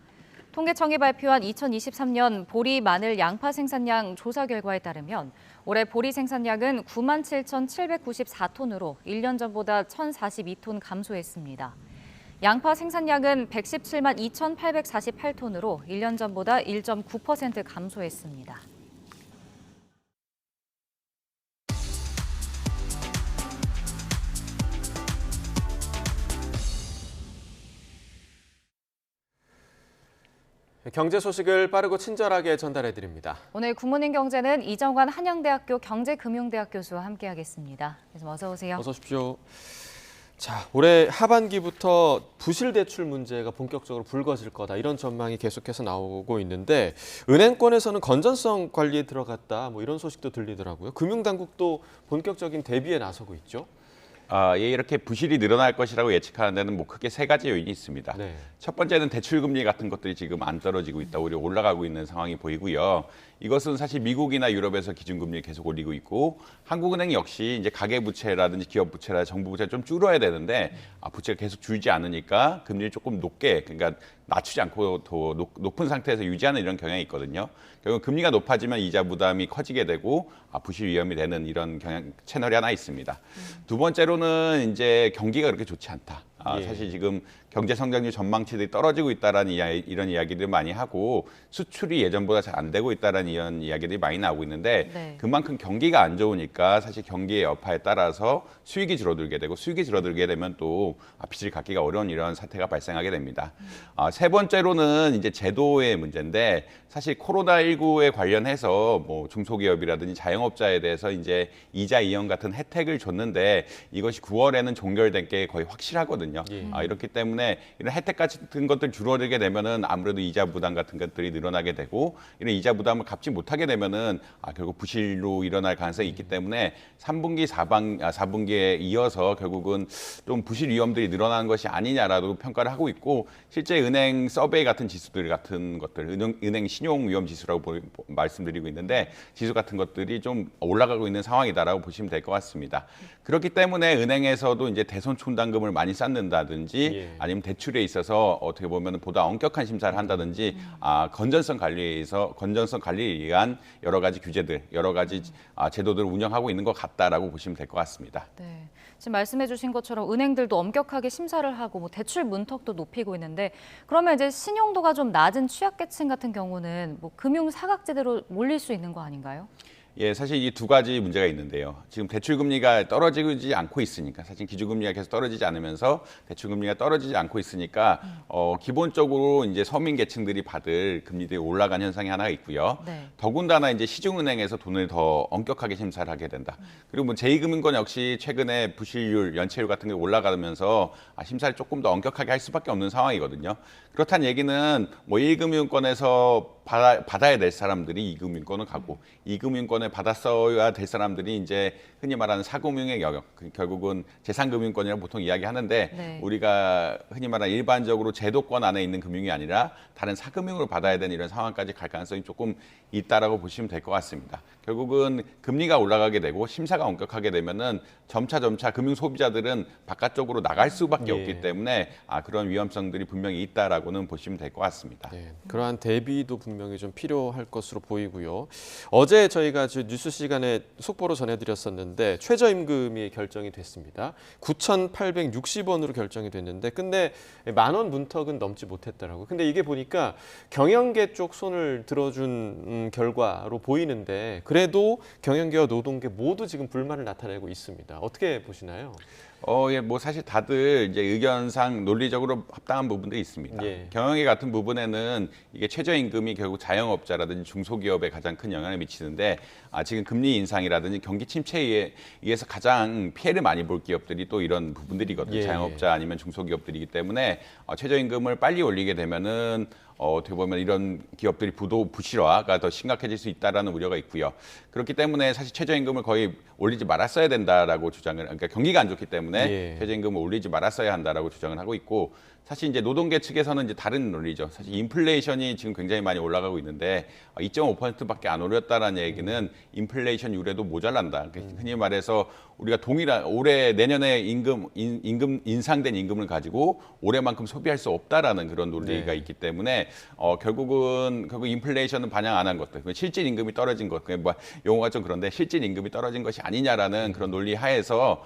통계청이 발표한 2023년 보리, 마늘, 양파 생산량 조사 결과에 따르면 올해 보리 생산량은 97,794톤으로 1년 전보다 1,042톤 감소했습니다. 양파 생산량은 117만 2,848톤으로 1년 전보다 1.9% 감소했습니다. 경제 소식을 빠르고 친절하게 전달해드립니다. 오늘 굿모닝 경제는 이정관 한양대학교 경제금융대학 교수와 함께하겠습니다. 어서 오세요. 어서 오십시오. 자, 올해 하반기부터 부실 대출 문제가 본격적으로 불거질 거다 이런 전망이 계속해서 나오고 있는데 은행권에서는 건전성 관리에 들어갔다 이런 소식도 들리더라고요. 금융당국도 본격적인 대비에 나서고 있죠. 이렇게 부실이 늘어날 것이라고 예측하는 데는 뭐 크게 세 가지 요인이 있습니다. 네. 첫 번째는 대출금리 같은 것들이 지금 안 떨어지고 있다, 오히려 올라가고 있는 상황이 보이고요. 이것은 사실 미국이나 유럽에서 기준금리를 계속 올리고 있고 한국은행 역시 이제 가계부채라든지 기업부채라든지 정부부채를 좀 줄여야 되는데 부채가 계속 줄지 않으니까 금리를 조금 높게, 그러니까 낮추지 않고 더 높은 상태에서 유지하는 이런 경향이 있거든요. 결국 금리가 높아지면 이자 부담이 커지게 되고 부실 위험이 되는 이런 경향 채널이 하나 있습니다. 두 번째로는 이제 경기가 그렇게 좋지 않다. 사실 지금 경제 성장률 전망치들이 떨어지고 있다라는 이런 이야기들 많이 하고 수출이 예전보다 잘 안 되고 있다라는 이런 이야기들이 많이 나오고 있는데 네. 그만큼 경기가 안 좋으니까 사실 경기의 여파에 따라서 수익이 줄어들게 되고 수익이 줄어들게 되면 또 빚을 갚기가 어려운 이런 사태가 발생하게 됩니다. 세 번째로는 이제 제도의 문제인데 사실 코로나19에 관련해서 뭐 중소기업이라든지 자영업자에 대해서 이제 이자 이연 같은 혜택을 줬는데 이것이 9월에는 종결된 게 거의 확실하거든요. 이렇기 때문에 이런 혜택 같은 것들 줄어들게 되면은 아무래도 이자 부담 같은 것들이 늘어나게 되고 이런 이자 부담을 갚지 못하게 되면은 결국 부실로 일어날 가능성이 있기 때문에 3분기, 4분기에 이어서 결국은 좀 부실 위험들이 늘어나는 것이 아니냐라고 평가를 하고 있고 실제 은행 서베이 같은 지수들 같은 것들, 은행 신용 위험 지수라고 말씀드리고 있는데 지수 같은 것들이 좀 올라가고 있는 상황이다라고 보시면 될 것 같습니다. 그렇기 때문에 은행에서도 이제 대손 충당금을 많이 쌓는다든지 아니면 대출에 있어서 어떻게 보면 보다 엄격한 심사를 한다든지 건전성 관리에 의한 여러 가지 규제들, 여러 가지 제도들을 운영하고 있는 것 같다라고 보시면 될 것 같습니다. 네. 지금 말씀해주신 것처럼 은행들도 엄격하게 심사를 하고 뭐 대출 문턱도 높이고 있는데 그러면 이제 신용도가 좀 낮은 취약계층 같은 경우는 뭐 금융 사각지대로 몰릴 수 있는 거 아닌가요? 예, 사실 이 두 가지 문제가 있는데요. 지금 대출금리가 떨어지지 않고 있으니까, 사실 기준금리가 계속 떨어지지 않으면서 대출금리가 떨어지지 않고 있으니까 기본적으로 이제 서민 계층들이 받을 금리들이 올라간 현상이 하나 있고요. 네. 더군다나 이제 시중은행에서 돈을 더 엄격하게 심사를 하게 된다. 그리고 뭐 제2금융권 역시 최근에 부실률, 연체율 같은 게 올라가면서 심사를 조금 더 엄격하게 할 수밖에 없는 상황이거든요. 그렇다는 얘기는 뭐 1금융권에서 받아야 될 사람들이 2금융권을 가고 2금융권을 받았어야 될 사람들이 이제 흔히 말하는 4금융의 영역, 결국은 제3금융권이라고 보통 이야기하는데 네. 우리가 흔히 말하는 일반적으로 제도권 안에 있는 금융이 아니라 다른 4금융을 받아야 되는 이런 상황까지 갈 가능성이 조금 있다라고 보시면 될 것 같습니다. 결국은 금리가 올라가게 되고 심사가 엄격하게 되면은 점차 금융 소비자들은 바깥쪽으로 나갈 수밖에 없기 때문에 그런 위험성들이 분명히 있다라고는 보시면 될 것 같습니다. 네, 그러한 대비도 분명히 좀 필요할 것으로 보이고요. 어제 저희가 뉴스 시간에 속보로 전해드렸었는데 최저임금이 결정이 됐습니다. 9,860원으로 결정이 됐는데 근데 10,000원 문턱은 넘지 못했더라고요. 근데 이게 보니까 경영계 쪽 손을 들어준 결과로 보이는데 그래도 경영계와 노동계 모두 지금 불만을 나타내고 있습니다. 어떻게 보시나요? 예, 뭐 사실 다들 이제 의견상 논리적으로 합당한 부분들이 있습니다. 경영계 같은 부분에는 이게 최저임금이 결국 자영업자라든지 중소기업에 가장 큰 영향을 미치는데 지금 금리 인상이라든지 경기 침체에 의해서 가장 피해를 많이 볼 기업들이 또 이런 부분들이거든요. 자영업자 아니면 중소기업들이기 때문에 최저임금을 빨리 올리게 되면은 어떻게 보면 이런 기업들이 부실화가 더 심각해질 수 있다라는 우려가 있고요. 그렇기 때문에 사실 최저임금을 거의 올리지 말았어야 된다라고 주장을, 그러니까 경기가 안 좋기 때문에 최저임금을 올리지 말았어야 한다라고 주장을 하고 있고 사실 이제 노동계 측에서는 이제 다른 논리죠. 사실 인플레이션이 지금 굉장히 많이 올라가고 있는데 2.5%밖에 안 올렸다라는 얘기는 인플레이션 유래도 모자란다. 흔히 말해서 우리가 올해 내년에 인상된 임금을 가지고 올해만큼 소비할 수 없다라는 그런 논리가 있기 때문에 결국 인플레이션은 반영 안 한 것들, 실질 임금이 떨어진 것, 뭐 용어가 좀 그런데 실질 임금이 떨어진 것이 아니냐라는 그런 논리 하에서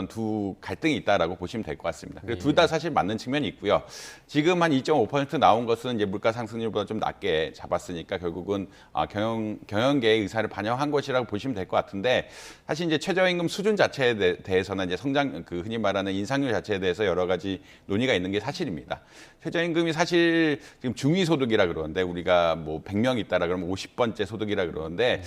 두 갈등이 있다라고 보시면 될 것 같습니다. 둘 다 사실 맞는 측면이 있고요. 지금 한 2.5% 나온 것은 이제 물가 상승률보다 좀 낮게 잡았으니까 결국은 경영계의 의사를 반영한 것이라고 보시면 될 것 같은데 사실 이제 최저임금 수준 자체에 대해서는 이제 흔히 말하는 인상률 자체에 대해서 여러 가지 논의가 있는 게 사실입니다. 최저임금이 사실 지금 중위소득이라 그러는데 우리가 뭐 100명 있다라 그러면 50번째 소득이라 그러는데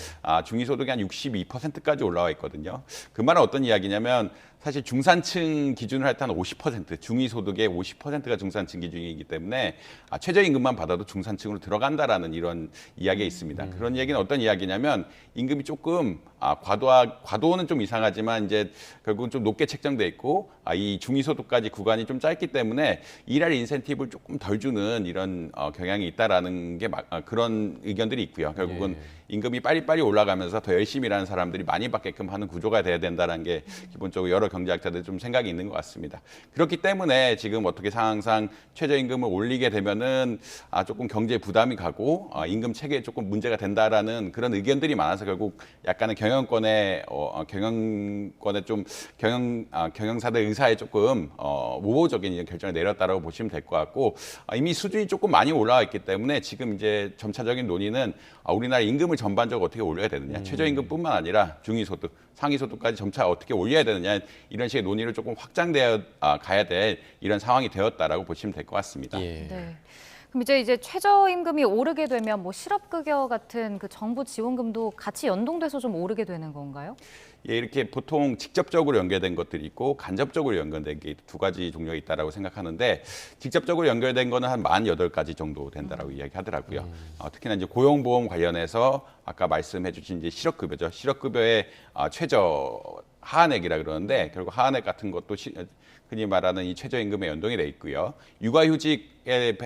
중위소득이 한 62%까지 올라와 있거든요. 그 말은 어떤 이야기냐면 사실 중산층 기준으로 할 때는 50%, 중위소득의 50%가 중산층 기준이기 때문에 최저임금만 받아도 중산층으로 들어간다라는 이런 이야기가 있습니다. 그런 얘기는 어떤 이야기냐면 임금이 조금 과도는 좀 이상하지만 이제 결국은 좀 높게 책정돼 있고 이 중위소득까지 구간이 좀 짧기 때문에 일할 인센티브를 조금 덜 주는 이런 경향이 있다라는 게 그런 의견들이 있고요. 결국은 임금이 빨리빨리 올라가면서 더 열심히 일하는 사람들이 많이 받게끔 하는 구조가 돼야 된다는 게 기본적으로 여러 경제학자들 좀 생각이 있는 것 같습니다. 그렇기 때문에 지금 어떻게 상황상 최저임금을 올리게 되면은 조금 경제 부담이 가고 임금 체계에 조금 문제가 된다라는 그런 의견들이 많아서 결국 약간의 경영권의 좀 경영사들 의사에 조금 우호적인 이런 결정을 내렸다라고 보시면 될 것 같고 이미 수준이 조금 많이 올라와 있기 때문에 지금 이제 점차적인 논의는 우리나라 임금을 전반적으로 어떻게 올려야 되느냐, 최저임금뿐만 아니라 중위소득, 상위소득까지 점차 어떻게 올려야 되느냐 이런 식의 논의를 조금 확장되어 가야 될 이런 상황이 되었다라고 보시면 될 것 같습니다. 네. 그럼 이제 최저임금이 오르게 되면 뭐 실업급여 같은 그 정부 지원금도 같이 연동돼서 좀 오르게 되는 건가요? 예, 이렇게 보통 직접적으로 연결된 것들이 있고 간접적으로 연결된 게 두 가지 종류가 있다라고 생각하는데 직접적으로 연결된 거는 한 48가지 정도 된다라고 이야기하더라고요. 특히나 이제 고용보험 관련해서 아까 말씀해 주신 이제 실업급여죠. 실업급여의 최저 하한액이라 그러는데 결국 하한액 같은 것도 흔히 말하는 이 최저임금에 연동이 돼 있고요. 육아휴직에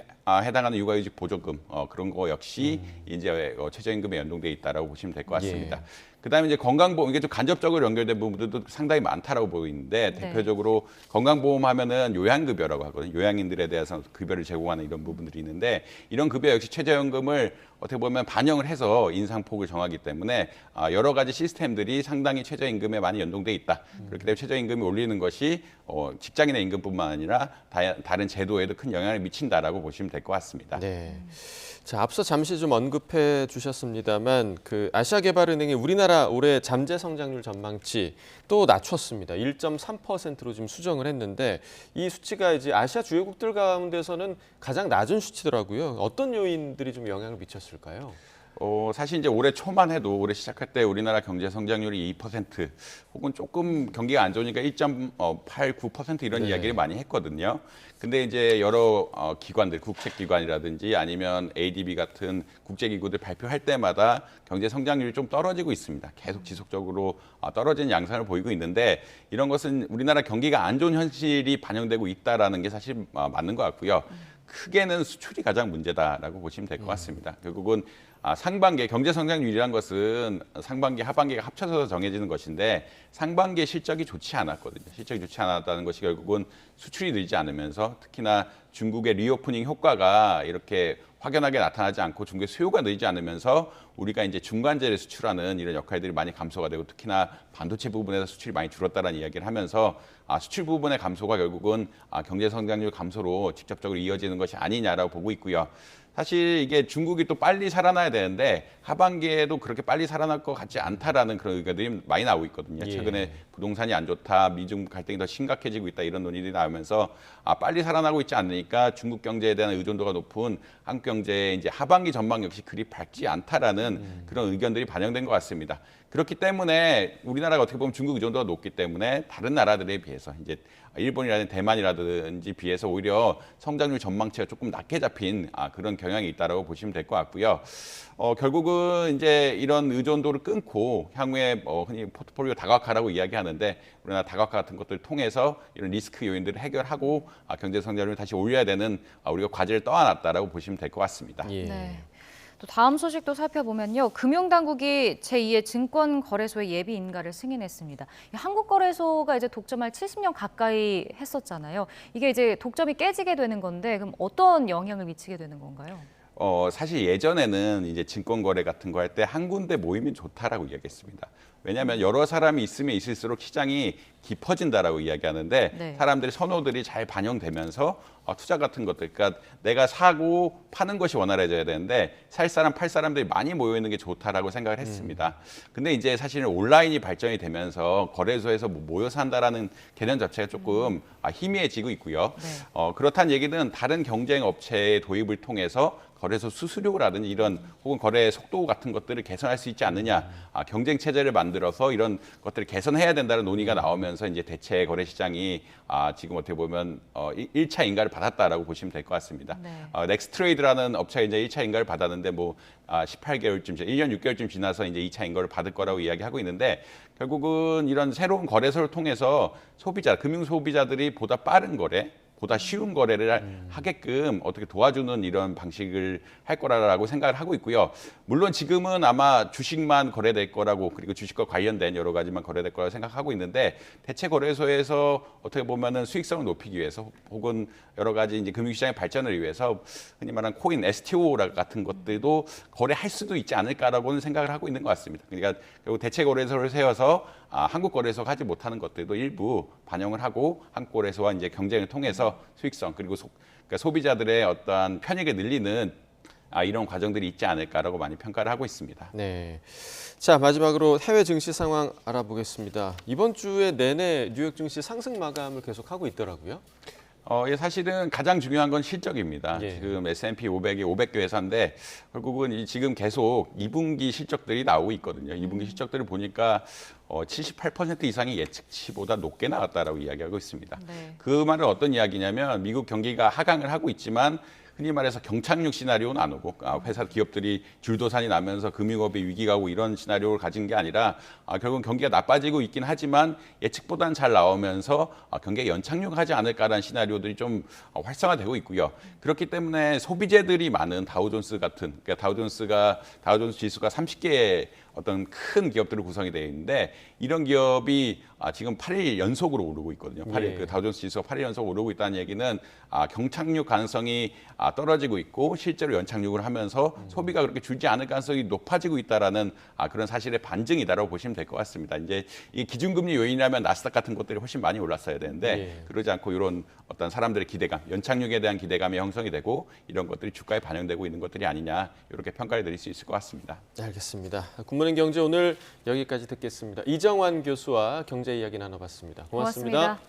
해당하는 육아휴직 보조금 그런 거 역시 이제 최저임금에 연동돼 있다라고 보시면 될 것 같습니다. 그다음에 이제 건강보험 이게 좀 간접적으로 연결된 부분들도 상당히 많다라고 보이는데 대표적으로 건강보험 하면은 요양급여라고 하거든요. 요양인들에 대해서 급여를 제공하는 이런 부분들이 있는데 이런 급여 역시 최저임금을 어떻게 보면 반영을 해서 인상폭을 정하기 때문에 여러 가지 시스템들이 상당히 최저임금에 많이 연동돼 있다. 그렇기 때문에 최저임금이 올리는 것이 직장인의 임금뿐만 아니라 다른 제도에도 큰 영향을 미친다라고 보시면 될 것 같습니다. 네. 자, 앞서 잠시 좀 언급해 주셨습니다만 그 아시아개발은행이 우리나라 올해 잠재 성장률 전망치 또 낮췄습니다. 1.3%로 지금 수정을 했는데 이 수치가 이제 아시아 주요국들 가운데서는 가장 낮은 수치더라고요. 어떤 요인들이 좀 영향을 미쳤을까요? 사실 이제 올해 초만 해도 올해 시작할 때 우리나라 경제 성장률이 2% 혹은 조금 경기가 안 좋으니까 1.8, 9% 이런 이야기를 많이 했거든요. 근데 이제 여러 기관들, 국책기관이라든지 아니면 ADB 같은 국제기구들 발표할 때마다 경제 성장률이 좀 떨어지고 있습니다. 계속 지속적으로 떨어지는 양상을 보이고 있는데 이런 것은 우리나라 경기가 안 좋은 현실이 반영되고 있다라는 게 사실 맞는 것 같고요. 크게는 수출이 가장 문제다라고 보시면 될 것 같습니다. 결국은 상반기 경제 성장률이란 것은 상반기, 하반기가 합쳐서 정해지는 것인데 상반기의 실적이 좋지 않았거든요. 실적이 좋지 않았다는 것이 결국은 수출이 늘지 않으면서 특히나 중국의 리오프닝 효과가 이렇게 확연하게 나타나지 않고 중국의 수요가 늘지 않으면서 우리가 이제 중간재를 수출하는 이런 역할들이 많이 감소가 되고 특히나 반도체 부분에서 수출이 많이 줄었다는 이야기를 하면서 수출 부분의 감소가 결국은 경제 성장률 감소로 직접적으로 이어지는 것이 아니냐라고 보고 있고요. 사실 이게 중국이 또 빨리 살아나야 되는데 하반기에도 그렇게 빨리 살아날 것 같지 않다라는 그런 의견들이 많이 나오고 있거든요. 최근에 부동산이 안 좋다, 미중 갈등이 더 심각해지고 있다 이런 논의들이 나오면서 빨리 살아나고 있지 않으니까 중국 경제에 대한 의존도가 높은 한국 경제의 이제 하반기 전망 역시 그리 밝지 않다라는 그런 의견들이 반영된 것 같습니다. 그렇기 때문에 우리나라가 어떻게 보면 중국 의존도가 높기 때문에 다른 나라들에 비해서 이제 일본이라든지 대만이라든지 비해서 오히려 성장률 전망치가 조금 낮게 잡힌 그런 경향이 있다라고 보시면 될 것 같고요. 결국은 이제 이런 의존도를 끊고 향후에 흔히 포트폴리오 다각화라고 이야기하는데 우리나라 다각화 같은 것들을 통해서 이런 리스크 요인들을 해결하고 경제 성장률을 다시 올려야 되는 우리가 과제를 떠안았다라고 보시면 될 것 같습니다. 네. 또 다음 소식도 살펴보면요. 금융당국이 제2의 증권거래소의 예비 인가를 승인했습니다. 한국거래소가 이제 독점할 70년 가까이 했었잖아요. 이게 이제 독점이 깨지게 되는 건데 그럼 어떤 영향을 미치게 되는 건가요? 사실 예전에는 이제 증권거래 같은 거 할 때 한 군데 모이면 좋다라고 이야기했습니다. 왜냐하면 여러 사람이 있으면 있을수록 시장이 깊어진다라고 이야기하는데 사람들의 선호들이 잘 반영되면서 투자 같은 것들, 그러니까 내가 사고 파는 것이 원활해져야 되는데 살 사람 팔 사람들이 많이 모여 있는 게 좋다라고 생각을 했습니다. 근데 이제 사실은 온라인이 발전이 되면서 거래소에서 모여서 한다라는 개념 자체가 조금 희미해지고 있고요. 그렇다는 얘기는 다른 경쟁 업체의 도입을 통해서 거래소 수수료라든지 이런 혹은 거래 속도 같은 것들을 개선할 수 있지 않느냐, 경쟁 체제를 만들어서 이런 것들을 개선해야 된다는 논의가 나오면서 이제 대체 거래 시장이 지금 어떻게 보면 1차 인가를 받았다라고 보시면 될 것 같습니다. 네. 넥스트레이드라는 업체가 이제 1차 인가를 받았는데 18개월쯤, 1년 6개월쯤 지나서 이제 2차 인가를 받을 거라고 이야기하고 있는데, 결국은 이런 새로운 거래소를 통해서 금융 소비자들이 보다 빠른 거래, 보다 쉬운 거래를 하게끔 어떻게 도와주는 이런 방식을 할 거라고 생각을 하고 있고요. 물론 지금은 아마 주식만 거래될 거라고, 그리고 주식과 관련된 여러 가지만 거래될 거라고 생각하고 있는데, 대체 거래소에서 어떻게 보면은 수익성을 높이기 위해서 혹은 여러 가지 이제 금융시장의 발전을 위해서 흔히 말하는 코인, STO 같은 것들도 거래할 수도 있지 않을까라고는 생각을 하고 있는 것 같습니다. 그러니까 결국 대체 거래소를 세워서 한국 거래소가 하지 못하는 것들도 일부 반영을 하고 한국 거래소와 이제 경쟁을 통해서 수익성 그리고 그러니까 소비자들의 어떠한 편익을 늘리는 이런 과정들이 있지 않을까라고 많이 평가를 하고 있습니다. 네. 자, 마지막으로 해외 증시 상황 알아보겠습니다. 이번 주에 내내 뉴욕 증시 상승 마감을 계속하고 있더라고요. 사실은 가장 중요한 건 실적입니다. 예. 지금 S&P 500이 500개 회사인데 결국은 지금 계속 2분기 실적들이 나오고 있거든요. 2분기 실적들을 보니까 78% 이상이 예측치보다 높게 나왔다라고 이야기하고 있습니다. 네. 그 말은 어떤 이야기냐면 미국 경기가 하강을 하고 있지만 흔히 말해서 경착륙 시나리오는 안 오고 회사 기업들이 줄도산이 나면서 금융업이 위기가 오고 이런 시나리오를 가진 게 아니라 결국은 경기가 나빠지고 있긴 하지만 예측보다는 잘 나오면서 경기가 연착륙하지 않을까라는 시나리오들이 좀 활성화되고 있고요. 그렇기 때문에 소비재들이 많은 다우존스 같은, 그러니까 다우존스 지수가 30개의 어떤 큰 기업들로 구성이 되어 있는데 이런 기업이 지금 8일 연속으로 오르고 있거든요. 그 다우존스 지수가 8일 연속 오르고 있다는 얘기는 경착륙 가능성이 떨어지고 있고 실제로 연착륙을 하면서 소비가 그렇게 줄지 않을 가능성이 높아지고 있다라는 그런 사실의 반증이다라고 보시면 될 것 같습니다. 이제 이 기준금리 요인이라면 나스닥 같은 것들이 훨씬 많이 올랐어야 되는데 그러지 않고 이런 어떤 사람들의 기대감, 연착륙에 대한 기대감이 형성이 되고 이런 것들이 주가에 반영되고 있는 것들이 아니냐 이렇게 평가를 드릴 수 있을 것 같습니다. 네, 알겠습니다. 굿모닝 경제 오늘 여기까지 듣겠습니다. 이정환 교수와 경제 이야기 나눠봤습니다. 고맙습니다.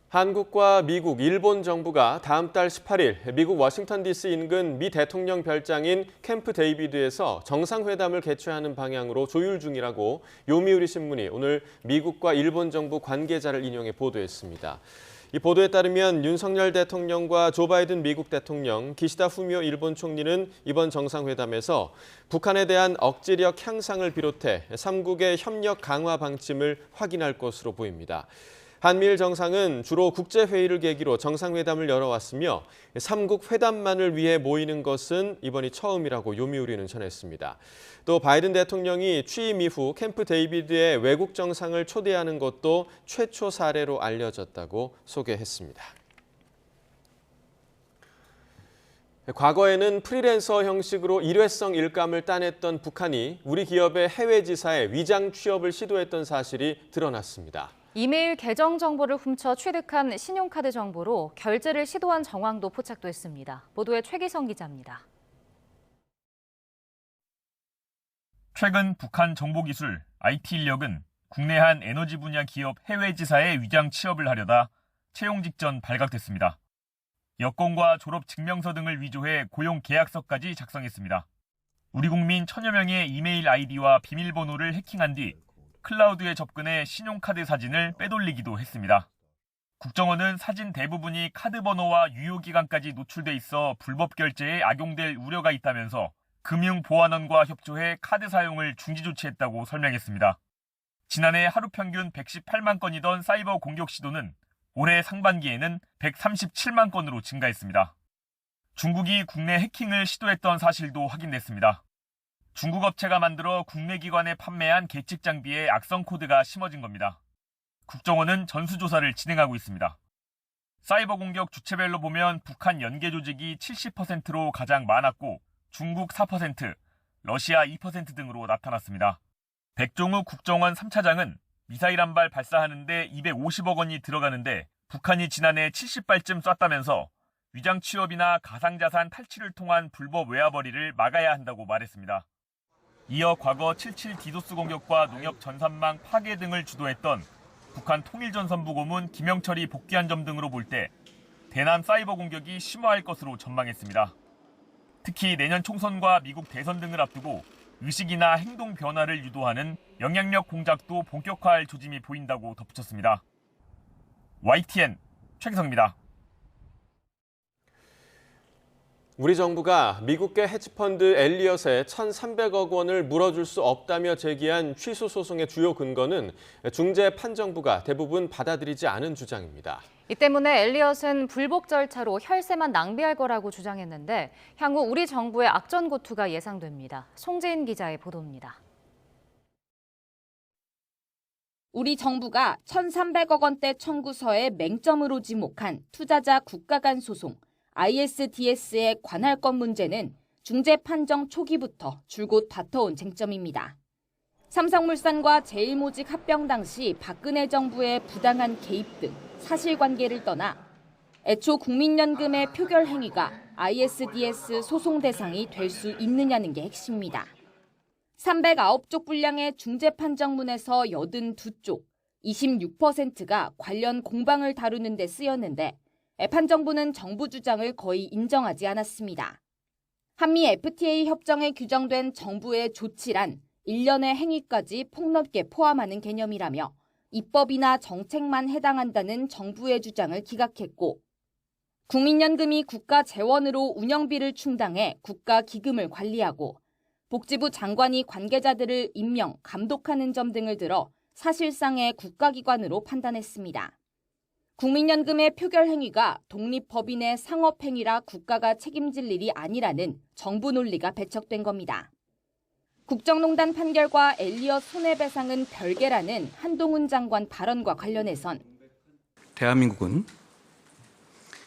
한국과 미국, 일본 정부가 다음 달 18일 미국 워싱턴 DC 인근 미 대통령 별장인 캠프 데이비드에서 정상회담을 개최하는 방향으로 조율 중이라고 요미우리 신문이 오늘 미국과 일본 정부 관계자를 인용해 보도했습니다. 이 보도에 따르면 윤석열 대통령과 조 바이든 미국 대통령, 기시다 후미오 일본 총리는 이번 정상회담에서 북한에 대한 억지력 향상을 비롯해 3국의 협력 강화 방침을 확인할 것으로 보입니다. 한미일 정상은 주로 국제회의를 계기로 정상회담을 열어왔으며 3국 회담만을 위해 모이는 것은 이번이 처음이라고 요미우리는 전했습니다. 또 바이든 대통령이 취임 이후 캠프 데이비드의 외국 정상을 초대하는 것도 최초 사례로 알려졌다고 소개했습니다. 과거에는 프리랜서 형식으로 일회성 일감을 따냈던 북한이 우리 기업의 해외 지사에 위장 취업을 시도했던 사실이 드러났습니다. 이메일 계정 정보를 훔쳐 취득한 신용카드 정보로 결제를 시도한 정황도 포착됐습니다. 보도에 최기성 기자입니다. 최근 북한 정보기술 IT 인력은 국내 한 에너지 분야 기업 해외 지사에 위장 취업을 하려다 채용 직전 발각됐습니다. 여권과 졸업 증명서 등을 위조해 고용 계약서까지 작성했습니다. 우리 국민 1000여 명의 이메일 아이디와 비밀번호를 해킹한 뒤 클라우드에 접근해 신용카드 사진을 빼돌리기도 했습니다. 국정원은 사진 대부분이 카드 번호와 유효기간까지 노출돼 있어 불법 결제에 악용될 우려가 있다면서 금융보안원과 협조해 카드 사용을 중지 조치했다고 설명했습니다. 지난해 하루 평균 118만 건이던 사이버 공격 시도는 올해 상반기에는 137만 건으로 증가했습니다. 중국이 국내 해킹을 시도했던 사실도 확인됐습니다. 중국 업체가 만들어 국내 기관에 판매한 계측 장비에 악성 코드가 심어진 겁니다. 국정원은 전수조사를 진행하고 있습니다. 사이버 공격 주체별로 보면 북한 연계 조직이 70%로 가장 많았고 중국 4%, 러시아 2% 등으로 나타났습니다. 백종우 국정원 3차장은 미사일 한 발 발사하는데 250억 원이 들어가는데 북한이 지난해 70발쯤 쐈다면서 위장 취업이나 가상자산 탈취를 통한 불법 외화벌이를 막아야 한다고 말했습니다. 이어 과거 7.7 디도스 공격과 농협 전산망 파괴 등을 주도했던 북한 통일전선부 고문 김영철이 복귀한 점 등으로 볼 때 대남 사이버 공격이 심화할 것으로 전망했습니다. 특히 내년 총선과 미국 대선 등을 앞두고 의식이나 행동 변화를 유도하는 영향력 공작도 본격화할 조짐이 보인다고 덧붙였습니다. YTN 최기성입니다. 우리 정부가 미국계 헤지펀드 엘리엇에 1,300억 원을 물어줄 수 없다며 제기한 취소 소송의 주요 근거는 중재판정부가 대부분 받아들이지 않은 주장입니다. 이 때문에 엘리엇은 불복 절차로 혈세만 낭비할 거라고 주장했는데 향후 우리 정부의 악전고투가 예상됩니다. 송재인 기자의 보도입니다. 우리 정부가 1,300억 원대 청구서에 맹점으로 지목한 투자자 국가 간 소송 ISDS의 관할권 문제는 중재 판정 초기부터 줄곧 다퉈온 쟁점입니다. 삼성물산과 제일모직 합병 당시 박근혜 정부의 부당한 개입 등 사실관계를 떠나 애초 국민연금의 표결 행위가 ISDS 소송 대상이 될 수 있느냐는 게 핵심입니다. 309쪽 분량의 중재 판정문에서 82쪽, 26%가 관련 공방을 다루는 데 쓰였는데 판정부는 정부 주장을 거의 인정하지 않았습니다. 한미 FTA 협정에 규정된 정부의 조치란 일련의 행위까지 폭넓게 포함하는 개념이라며 입법이나 정책만 해당한다는 정부의 주장을 기각했고 국민연금이 국가 재원으로 운영비를 충당해 국가 기금을 관리하고 복지부 장관이 관계자들을 임명, 감독하는 점 등을 들어 사실상의 국가기관으로 판단했습니다. 국민연금의 표결 행위가 독립법인의 상업행위라 국가가 책임질 일이 아니라는 정부 논리가 배척된 겁니다. 국정농단 판결과 엘리엇 손해배상은 별개라는 한동훈 장관 발언과 관련해선 대한민국은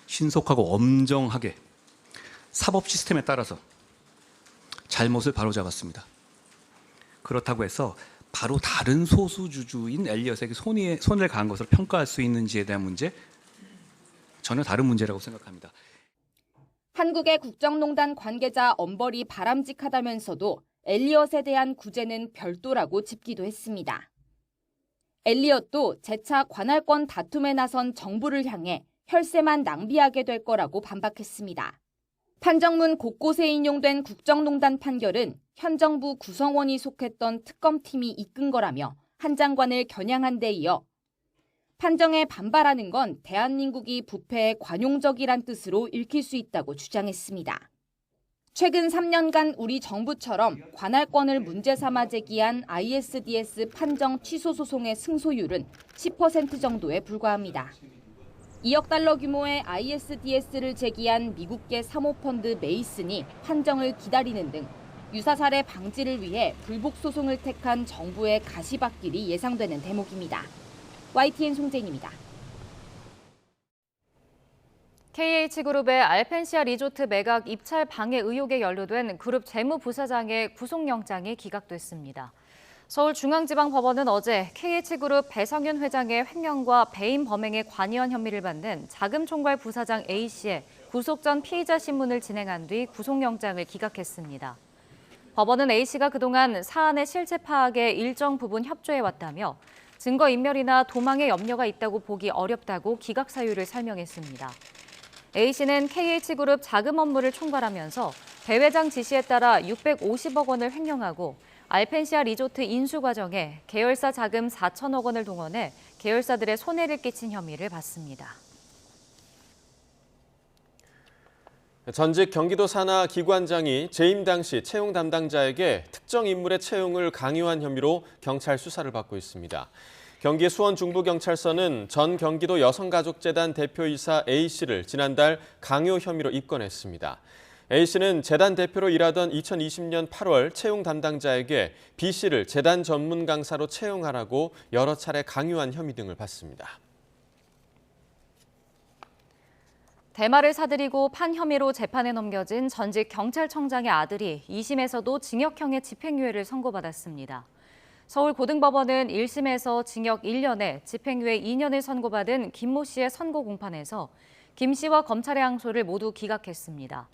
신속하고 엄정하게 사법 시스템에 따라서 잘못을 바로잡았습니다. 그렇다고 해서 바로 다른 소수주주인 엘리엇에게 손해를 가한 것을 평가할 수 있는지에 대한 문제, 전혀 다른 문제라고 생각합니다. 한국의 국정농단 관계자 엄벌이 바람직하다면서도 엘리엇에 대한 구제는 별도라고 짚기도 했습니다. 엘리엇도 재차 관할권 다툼에 나선 정부를 향해 혈세만 낭비하게 될 거라고 반박했습니다. 판정문 곳곳에 인용된 국정농단 판결은 현 정부 구성원이 속했던 특검팀이 이끈 거라며 한 장관을 겨냥한 데 이어 판정에 반발하는 건 대한민국이 부패에 관용적이란 뜻으로 읽힐 수 있다고 주장했습니다. 최근 3년간 우리 정부처럼 관할권을 문제 삼아 제기한 ISDS 판정 취소 소송의 승소율은 10% 정도에 불과합니다. 2억 달러 규모의 ISDS를 제기한 미국계 사모펀드 메이슨이 판정을 기다리는 등 유사 사례 방지를 위해 불복 소송을 택한 정부의 가시밭길이 예상되는 대목입니다. YTN 송재인입니다. KH그룹의 알펜시아 리조트 매각 입찰 방해 의혹에 연루된 그룹 재무부사장의 구속영장이 기각됐습니다. 서울중앙지방법원은 어제 KH그룹 배성윤 회장의 횡령과 배임 범행에 관여한 혐의를 받는 자금총괄 부사장 A씨의 구속 전 피의자 신문을 진행한 뒤 구속영장을 기각했습니다. 법원은 A씨가 그동안 사안의 실체 파악에 일정 부분 협조해왔다며 증거인멸이나 도망의 염려가 있다고 보기 어렵다고 기각 사유를 설명했습니다. A씨는 KH그룹 자금 업무를 총괄하면서 배 회장 지시에 따라 650억 원을 횡령하고 알펜시아 리조트 인수 과정에 계열사 자금 4천억 원을 동원해 계열사들의 손해를 끼친 혐의를 받습니다. 전직 경기도 산하 기관장이 재임 당시 채용 담당자에게 특정 인물의 채용을 강요한 혐의로 경찰 수사를 받고 있습니다. 경기 수원 중부경찰서는 전 경기도 여성가족재단 대표이사 A씨를 지난달 강요 혐의로 입건했습니다. A씨는 재단 대표로 일하던 2020년 8월 채용 담당자에게 B씨를 재단 전문 강사로 채용하라고 여러 차례 강요한 혐의 등을 받습니다. 대마를 사들이고 판 혐의로 재판에 넘겨진 전직 경찰청장의 아들이 2심에서도 징역형의 집행유예를 선고받았습니다. 서울고등법원은 1심에서 징역 1년에 집행유예 2년을 선고받은 김모 씨의 선고 공판에서 김 씨와 검찰의 항소를 모두 기각했습니다.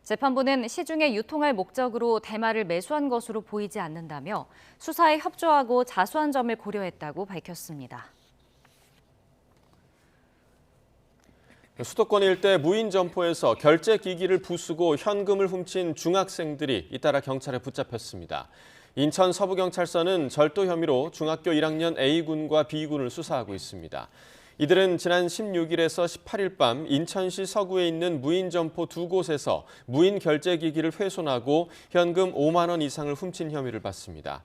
재판부는 시중에 유통할 목적으로 대마를 매수한 것으로 보이지 않는다며 수사에 협조하고 자수한 점을 고려했다고 밝혔습니다. 수도권 일대 무인 점포에서 결제 기기를 부수고 현금을 훔친 중학생들이 잇따라 경찰에 붙잡혔습니다. 인천 서부경찰서는 절도 혐의로 중학교 1학년 A군과 B군을 수사하고 있습니다. 이들은 지난 16일에서 18일 밤 인천시 서구에 있는 무인 점포 2곳에서 무인 결제 기기를 훼손하고 현금 5만 원 이상을 훔친 혐의를 받습니다.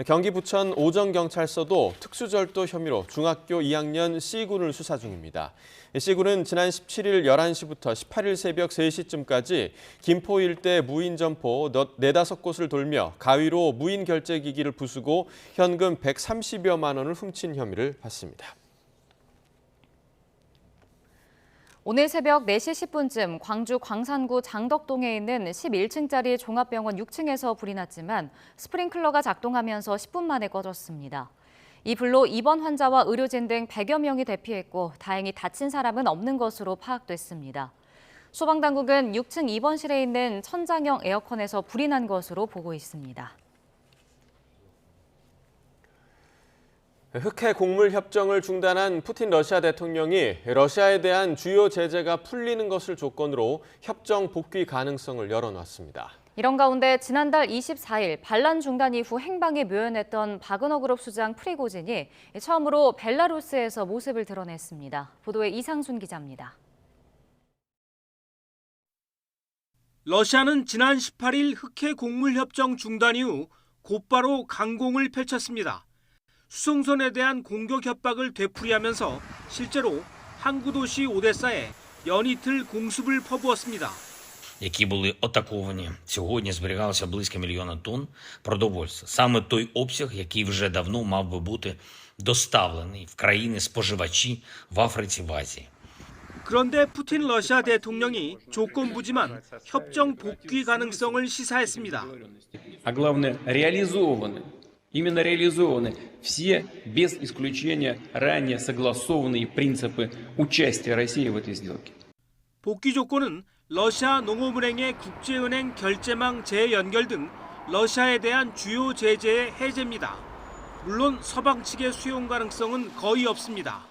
경기 부천 오정경찰서도 특수절도 혐의로 중학교 2학년 C군을 수사 중입니다. C군은 지난 17일 11시부터 18일 새벽 3시쯤까지 김포 일대 무인 점포 4-5곳을 돌며 가위로 무인 결제 기기를 부수고 현금 130여만 원을 훔친 혐의를 받습니다. 오늘 새벽 4시 10분쯤 광주 광산구 장덕동에 있는 11층짜리 종합병원 6층에서 불이 났지만 스프링클러가 작동하면서 10분 만에 꺼졌습니다. 이 불로 입원 환자와 의료진 등 100여 명이 대피했고 다행히 다친 사람은 없는 것으로 파악됐습니다. 소방당국은 6층 입원실에 있는 천장형 에어컨에서 불이 난 것으로 보고 있습니다. 흑해 곡물 협정을 중단한 푸틴 러시아 대통령이 러시아에 대한 주요 제재가 풀리는 것을 조건으로 협정 복귀 가능성을 열어놨습니다. 이런 가운데 지난달 24일 반란 중단 이후 행방에 묘연했던 바그너 그룹 수장 프리고진이 처음으로 벨라루스에서 모습을 드러냈습니다. 보도에 이상순 기자입니다. 러시아는 지난 18일 흑해 곡물 협정 중단 이후 곧바로 강공을 펼쳤습니다. 수송선에 대한 공격 협박을 되풀이하면서 실제로 항구 도시 오데사에 연이틀 공습을 퍼부었습니다. які були атаковані. Сьогодні зберігалося близько мільйона тонн продовольства. Саме той обсяг, який вже давно мав би бути доставлений в країни-споживачі в Африці, в Азії. 그런데 푸틴 러시아 대통령이 조건부지만 협정 복귀 가능성을 시사했습니다. А главное, именно реализованы все, без исключения, ранее согласованные принципы участия России в этой сделке. 복귀 조건은 러시아 농업은행의 국제은행 결제망 재연결 등 러시아에 대한 주요 제재의 해제입니다. 물론 서방 측의 수용 가능성은 거의 없습니다.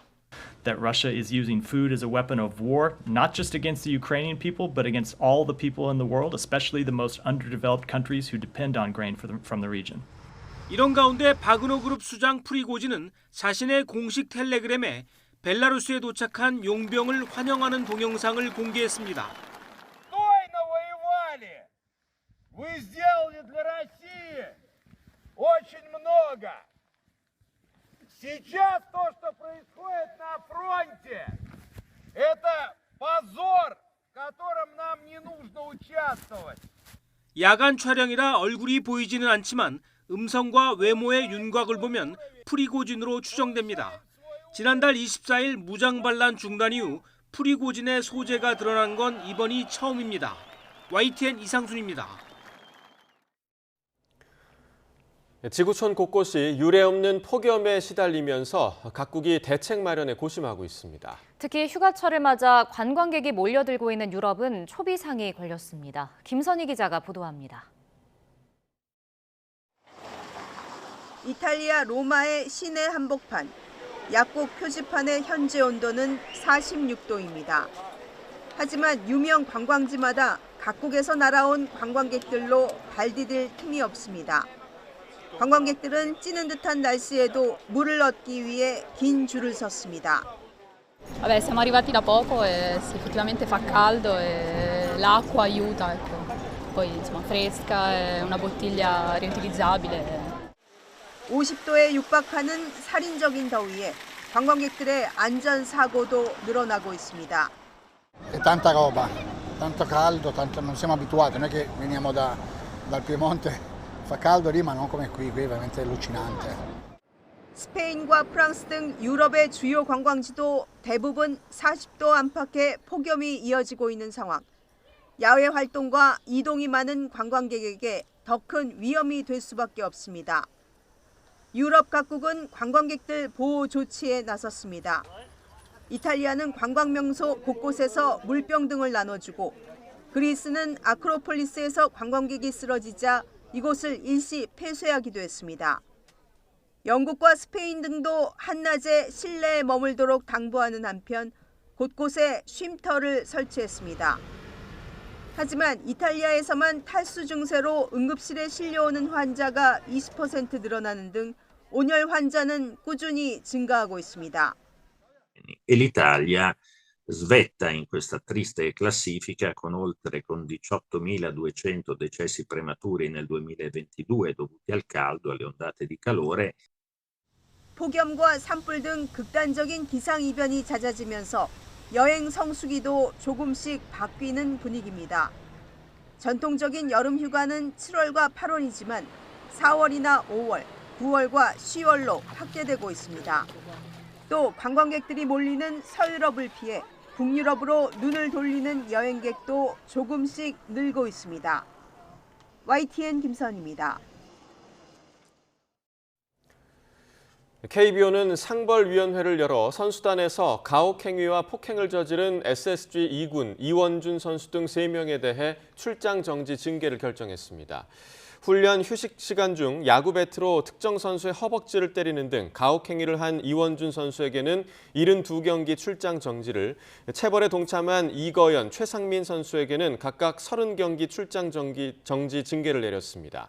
That Russia is using food as a weapon of war, not just against the Ukrainian people, but against all the people in the world, especially the most underdeveloped countries who depend on grain from the region. 이런 가운데 바그너 그룹 수장 프리고진은 자신의 공식 텔레그램에 벨라루스에 도착한 용병을 환영하는 동영상을 공개했습니다. Вы сделали для России очень много. Сейчас то, что происходит на фронте, это позор, в котором нам не нужно участвовать. 야간 촬영이라 얼굴이 보이지는 않지만 음성과 외모의 윤곽을 보면 프리고진으로 추정됩니다. 지난달 24일 무장반란 중단 이후 프리고진의 소재가 드러난 건 이번이 처음입니다. YTN 이상순입니다. 지구촌 곳곳이 유례없는 폭염에 시달리면서 각국이 대책 마련에 고심하고 있습니다. 특히 휴가철을 맞아 관광객이 몰려들고 있는 유럽은 초비상이 걸렸습니다. 김선희 기자가 보도합니다. 이탈리아 로마의 시내 한복판. 약국 표지판의 현재 온도는 46도입니다. 하지만 유명 관광지마다 각국에서 날아온 관광객들로 발 디딜 틈이 없습니다. 관광객들은 찌는 듯한 날씨에도 물을 얻기 위해 긴 줄을 섰습니다. Vabbè, siamo arrivati da poco e effettivamente fa caldo e l'acqua aiuta, ecco. Poi insomma fresca e una bottiglia riutilizzabile. 50도에 육박하는 살인적인 더위에 관광객들의 안전사고도 늘어나고 있습니다. È tanta roba, tanto caldo, tanto non siamo abituati, non è che veniamo dal Piemonte. Fa caldo lì, ma non come qui è veramente allucinante. 스페인과 프랑스 등 유럽의 주요 관광지도 대부분 40도 안팎의 폭염이 이어지고 있는 상황. 야외 활동과 이동이 많은 관광객에게 더 큰 위험이 될 수밖에 없습니다. 유럽 각국은 관광객들 보호 조치에 나섰습니다. 이탈리아는 관광명소 곳곳에서 물병 등을 나눠주고 그리스는 아크로폴리스에서 관광객이 쓰러지자 이곳을 일시 폐쇄하기도 했습니다. 영국과 스페인 등도 한낮에 실내에 머물도록 당부하는 한편 곳곳에 쉼터를 설치했습니다. 하지만 이탈리아에서만 탈수 증세로 응급실에 실려오는 환자가 20% 늘어나는 등 온열 환자는 꾸준히 증가하고 있습니다. E l'Italia svetta in questa triste classifica con 18.200 decessi prematuri nel 2022 dovuti al caldo e alle ondate di calore. 폭염과 산불 등 극단적인 기상이변이 잦아지면서 여행 성수기도 조금씩 바뀌는 분위기입니다. 전통적인 여름 휴가는 7월과 8월이지만 4월이나 5월, 9월과 10월로 확대되고 있습니다. 또 관광객들이 몰리는 서유럽을 피해 북유럽으로 눈을 돌리는 여행객도 조금씩 늘고 있습니다. YTN 김선입니다. KBO는 상벌위원회를 열어 선수단에서 가혹행위와 폭행을 저지른 SSG 2군 이원준 선수 등 3명에 대해 출장 정지 징계를 결정했습니다. 훈련 휴식 시간 중 야구 배트로 특정 선수의 허벅지를 때리는 등 가혹행위를 한 이원준 선수에게는 72경기 출장 정지를, 체벌에 동참한 이거연, 최상민 선수에게는 각각 30경기 출장 정지 징계를 내렸습니다.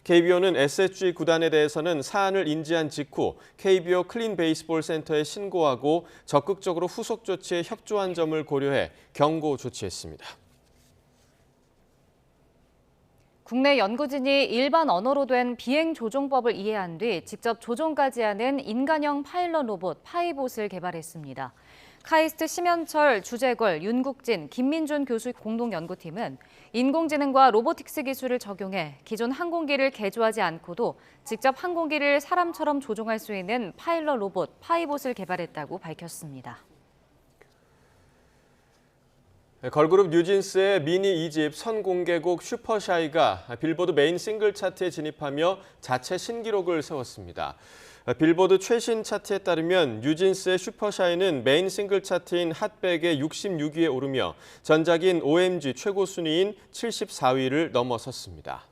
KBO는 SSG 구단에 대해서는 사안을 인지한 직후 KBO 클린 베이스볼 센터에 신고하고 적극적으로 후속 조치에 협조한 점을 고려해 경고 조치했습니다. 국내 연구진이 일반 언어로 된 비행 조종법을 이해한 뒤 직접 조종까지 하는 인간형 파일럿 로봇 파이봇을 개발했습니다. 카이스트 심현철, 주재걸, 윤국진, 김민준 교수 공동연구팀은 인공지능과 로보틱스 기술을 적용해 기존 항공기를 개조하지 않고도 직접 항공기를 사람처럼 조종할 수 있는 파일럿 로봇 파이봇을 개발했다고 밝혔습니다. 걸그룹 뉴진스의 미니 2집 선공개곡 슈퍼샤이가 빌보드 메인 싱글 차트에 진입하며 자체 신기록을 세웠습니다. 빌보드 최신 차트에 따르면 뉴진스의 슈퍼샤이는 메인 싱글 차트인 핫백의 66위에 오르며 전작인 OMG 최고 순위인 74위를 넘어섰습니다.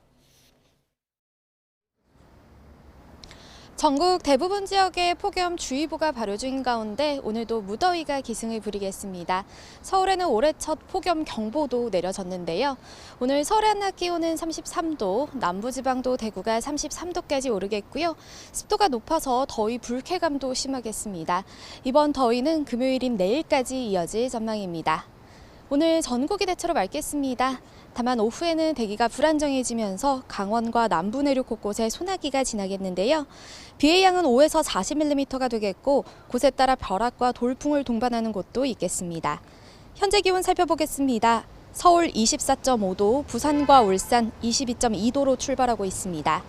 전국 대부분 지역에 폭염주의보가 발효 중인 가운데 오늘도 무더위가 기승을 부리겠습니다. 서울에는 올해 첫 폭염 경보도 내려졌는데요. 오늘 서울의 한낮 기온은 33도, 남부지방도 대구가 33도까지 오르겠고요. 습도가 높아서 더위 불쾌감도 심하겠습니다. 이번 더위는 금요일인 내일까지 이어질 전망입니다. 오늘 전국이 대체로 맑겠습니다. 다만 오후에는 대기가 불안정해지면서 강원과 남부 내륙 곳곳에 소나기가 지나겠는데요. 비의 양은 5에서 40mm가 되겠고 곳에 따라 벼락과 돌풍을 동반하는 곳도 있겠습니다. 현재 기온 살펴보겠습니다. 서울 24.5도, 부산과 울산 22.2도로 출발하고 있습니다.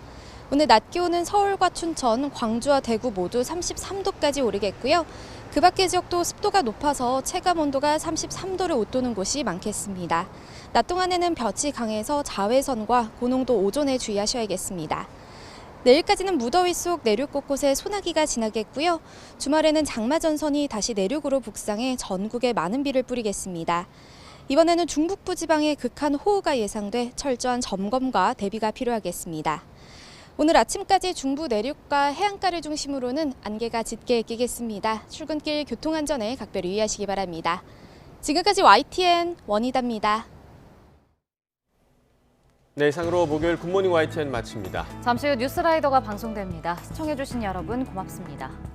오늘 낮 기온은 서울과 춘천, 광주와 대구 모두 33도까지 오르겠고요. 그 밖의 지역도 습도가 높아서 체감 온도가 33도를 웃도는 곳이 많겠습니다. 낮 동안에는 볕이 강해서 자외선과 고농도 오존에 주의하셔야겠습니다. 내일까지는 무더위 속 내륙 곳곳에 소나기가 지나겠고요. 주말에는 장마전선이 다시 내륙으로 북상해 전국에 많은 비를 뿌리겠습니다. 이번에는 중북부 지방에 극한 호우가 예상돼 철저한 점검과 대비가 필요하겠습니다. 오늘 아침까지 중부 내륙과 해안가를 중심으로는 안개가 짙게 끼겠습니다. 출근길 교통안전에 각별히 유의하시기 바랍니다. 지금까지 YTN 원희다입니다. 네, 이상으로 목요일 굿모닝 YTN 마칩니다. 잠시 후 뉴스라이더가 방송됩니다. 시청해주신 여러분 고맙습니다.